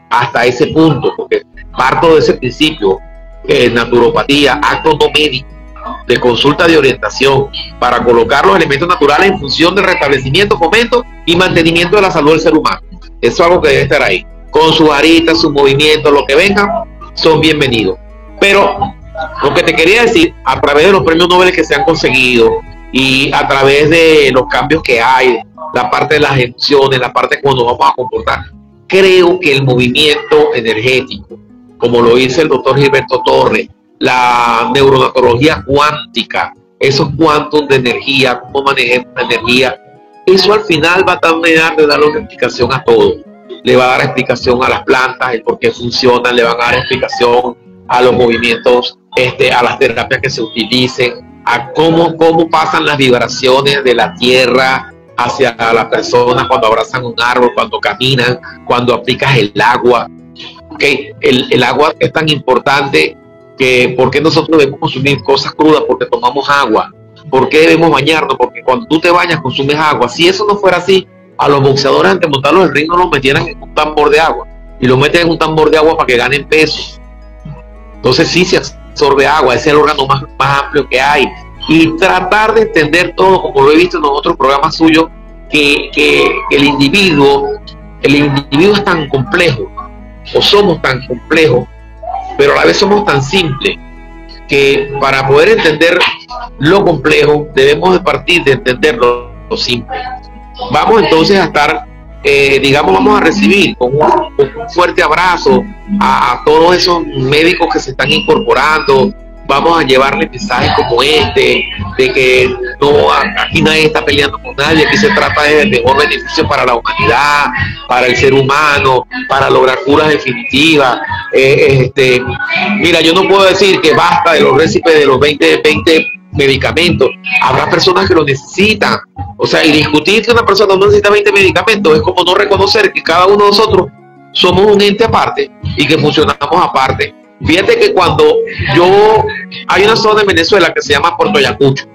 hasta ese punto, porque parto de ese principio, naturopatía, acto no médico, de consulta de orientación para colocar los elementos naturales en función del restablecimiento, fomento y mantenimiento de la salud del ser humano. Eso es algo que debe estar ahí. Con sus aritas, sus movimientos, lo que vengan, son bienvenidos. Pero lo que te quería decir, a través de los premios Nobel que se han conseguido y a través de los cambios que hay, la parte de las emociones, la parte de cómo nos vamos a comportar, creo que el movimiento energético, como lo dice el doctor Gilberto Torres, la neuronatología cuántica, esos cuantos de energía, cómo manejamos la energía, eso al final va a terminar de dar una explicación a todo. Le va a dar explicación a las plantas, el por qué funcionan, le van a dar explicación a los movimientos, a las terapias que se utilicen, a cómo pasan las vibraciones de la tierra hacia las personas cuando abrazan un árbol, cuando caminan, cuando aplicas el agua. Okay. El agua es tan importante que ¿por qué nosotros debemos consumir cosas crudas? Porque tomamos agua. ¿Por qué debemos bañarnos? Porque cuando tú te bañas consumes agua. Si eso no fuera así, a los boxeadores antes de montarlos el ring no los metieran en un tambor de agua y los meten en un tambor de agua para que ganen peso. Entonces sí se absorbe agua, ese es el órgano más amplio que hay. Y tratar de entender todo, como lo he visto en otros programas suyos, que el individuo es tan complejo, o somos tan complejos, pero a la vez somos tan simples, que para poder entender lo complejo debemos de partir de entender lo simple. Vamos entonces a estar, vamos a recibir con un fuerte abrazo a todos esos médicos que se están incorporando. Vamos a llevarle mensajes como de que no, aquí nadie está peleando con nadie, aquí se trata del mejor beneficio para la humanidad, para el ser humano, para lograr curas definitivas. Mira, yo no puedo decir que basta de los récipes de los 20 medicamentos. Habrá personas que lo necesitan. O sea, y discutir que una persona no necesita 20 medicamentos es como no reconocer que cada uno de nosotros somos un ente aparte y que funcionamos aparte. Fíjate que cuando hay una zona en Venezuela que se llama Puerto Ayacucho.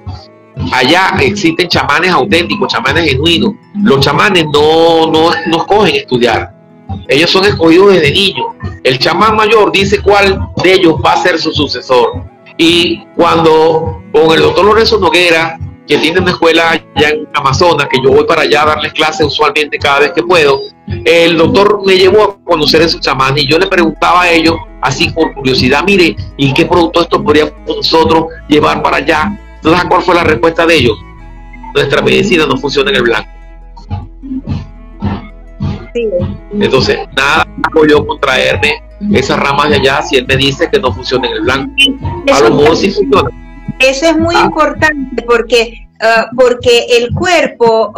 Allá existen chamanes auténticos, chamanes genuinos. Los chamanes no escogen estudiar. Ellos son escogidos desde niños. El chamán mayor dice cuál de ellos va a ser su sucesor. Y cuando con el doctor Lorenzo Noguera, que tiene una escuela allá en Amazonas, que yo voy para allá a darles clases usualmente cada vez que puedo, el doctor me llevó a conocer a esos chamanes y yo le preguntaba a ellos, así por curiosidad, mire, ¿y qué producto esto podríamos nosotros llevar para allá? Entonces, ¿cuál fue la respuesta de ellos? Nuestra medicina no funciona en el blanco. Sí. Entonces, nada hago yo con traerme esas ramas de allá si él me dice que no funciona en el blanco. A lo mejor sí funciona. Eso es muy importante porque el cuerpo,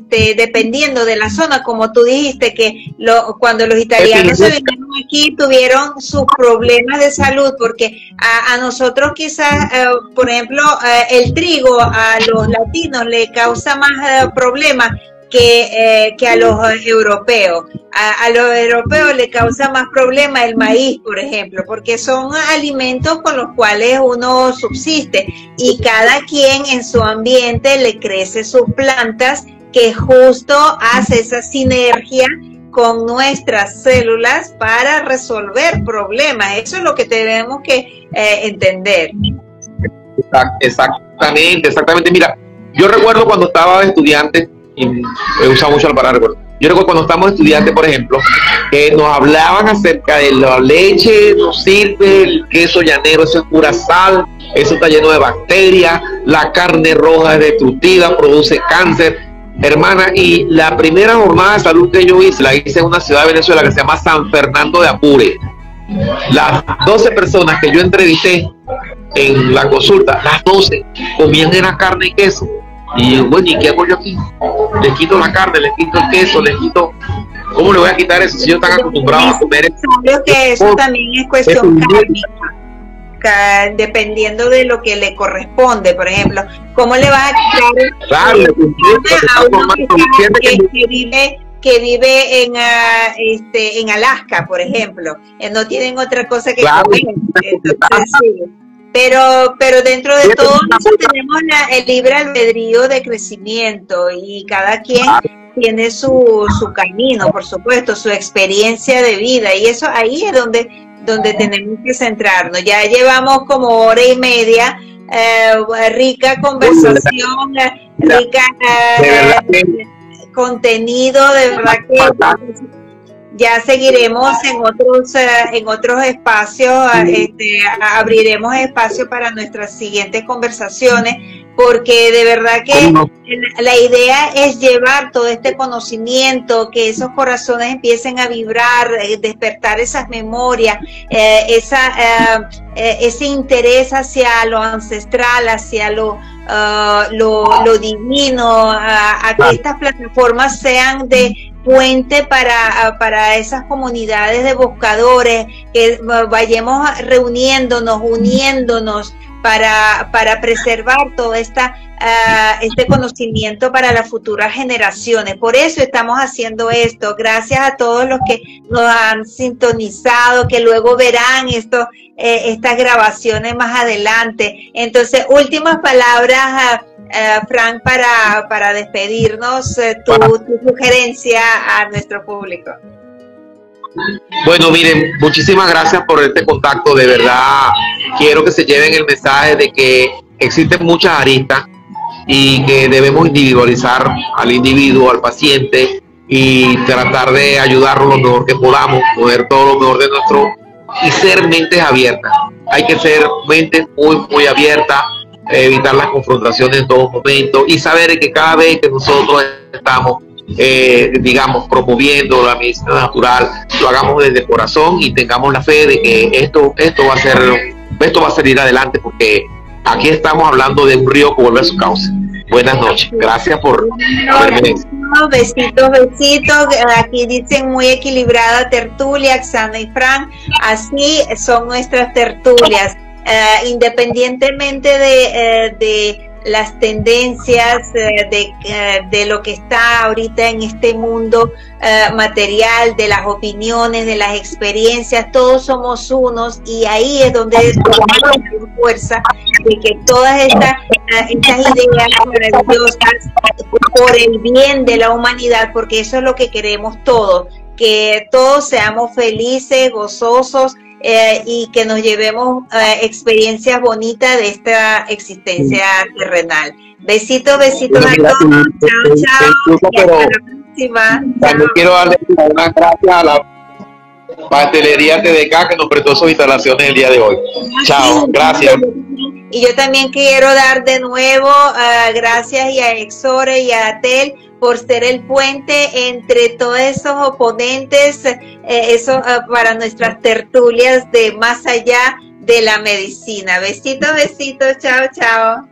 dependiendo de la zona, como tú dijiste, que cuando los italianos se vinieron aquí tuvieron sus problemas de salud, porque a nosotros quizás, por ejemplo, el trigo a los latinos le causa más problemas que a los europeos. A los europeos le causa más problema el maíz, por ejemplo, porque son alimentos con los cuales uno subsiste y cada quien en su ambiente le crece sus plantas, que justo hace esa sinergia con nuestras células para resolver problemas. Eso es lo que tenemos que entender. Exactamente. Mira, yo recuerdo cuando estaba estudiante, y he usado mucho la palabra recuerdo. Yo recuerdo cuando estábamos estudiantes, por ejemplo, que nos hablaban acerca de la leche, no sirve, el queso llanero, eso es pura sal, eso está lleno de bacterias, la carne roja es destructiva, produce cáncer. Hermana, y la primera jornada de salud que yo hice, la hice en una ciudad de Venezuela que se llama San Fernando de Apure. Las 12 personas que yo entrevisté en la consulta, las 12 comían era carne y queso. Y yo, bueno, ¿y qué hago yo aquí? Les quito la carne, les quito el queso, les quito... ¿Cómo le voy a quitar eso si ellos están acostumbrados a comer eso? Creo que eso también es cuestión kármica, dependiendo de lo que le corresponde. Por ejemplo, ¿cómo le vas a quitar a uno que vive en Alaska, por ejemplo? No tienen otra cosa que comer. Entonces, sí. Pero dentro de todo eso tenemos el libre albedrío de crecimiento y cada quien tiene su camino, por supuesto, su experiencia de vida, y eso ahí es donde tenemos que centrarnos. Ya llevamos como hora y media, rica conversación, rica contenido, de verdad que ya seguiremos en otros espacios, abriremos espacio para nuestras siguientes conversaciones, porque de verdad que la idea es llevar todo este conocimiento, que esos corazones empiecen a vibrar, despertar esas memorias, ese interés hacia lo ancestral, hacia lo divino, a que estas plataformas sean de puente para esas comunidades de buscadores, que vayamos reuniéndonos, uniéndonos para preservar todo este conocimiento para las futuras generaciones. Por eso estamos haciendo esto. Gracias a todos los que nos han sintonizado, que luego verán estas grabaciones más adelante. Entonces, últimas palabras, Frank, para despedirnos, tu sugerencia a nuestro público. Bueno, miren, muchísimas gracias por este contacto. De verdad, quiero que se lleven el mensaje de que existen muchas aristas y que debemos individualizar al individuo, al paciente, y tratar de ayudarlo lo mejor que podamos, poner todo lo mejor de nuestro, y ser mentes abiertas. Hay que ser mentes muy abiertas, evitar las confrontaciones en todo momento y saber que cada vez que nosotros estamos digamos, promoviendo la medicina natural, lo hagamos desde el corazón y tengamos la fe de que esto va a salir adelante, porque aquí estamos hablando de un río que vuelve a su cauce. Buenas noches, gracias por haberme. Besitos. Aquí dicen muy equilibrada tertulia, Xana y Frank. Así son nuestras tertulias, independientemente de las tendencias, de lo que está ahorita en este mundo material, de las opiniones, de las experiencias. Todos somos unos, y ahí es donde tomamos fuerza de que todas estas ideas maravillosas por el bien de la humanidad, porque eso es lo que queremos todos, que todos seamos felices, gozosos, y que nos llevemos experiencias bonitas de esta existencia terrenal. Besitos a todos. Chao. Y hasta la próxima. También quiero darle unas gracias a la pastelería TDK que nos prestó sus instalaciones el día de hoy. Chao, gracias. Y yo también quiero dar de nuevo gracias y a Exore y a Atel por ser el puente entre todos esos oponentes, para nuestras tertulias de más allá de la medicina. Besitos, chao.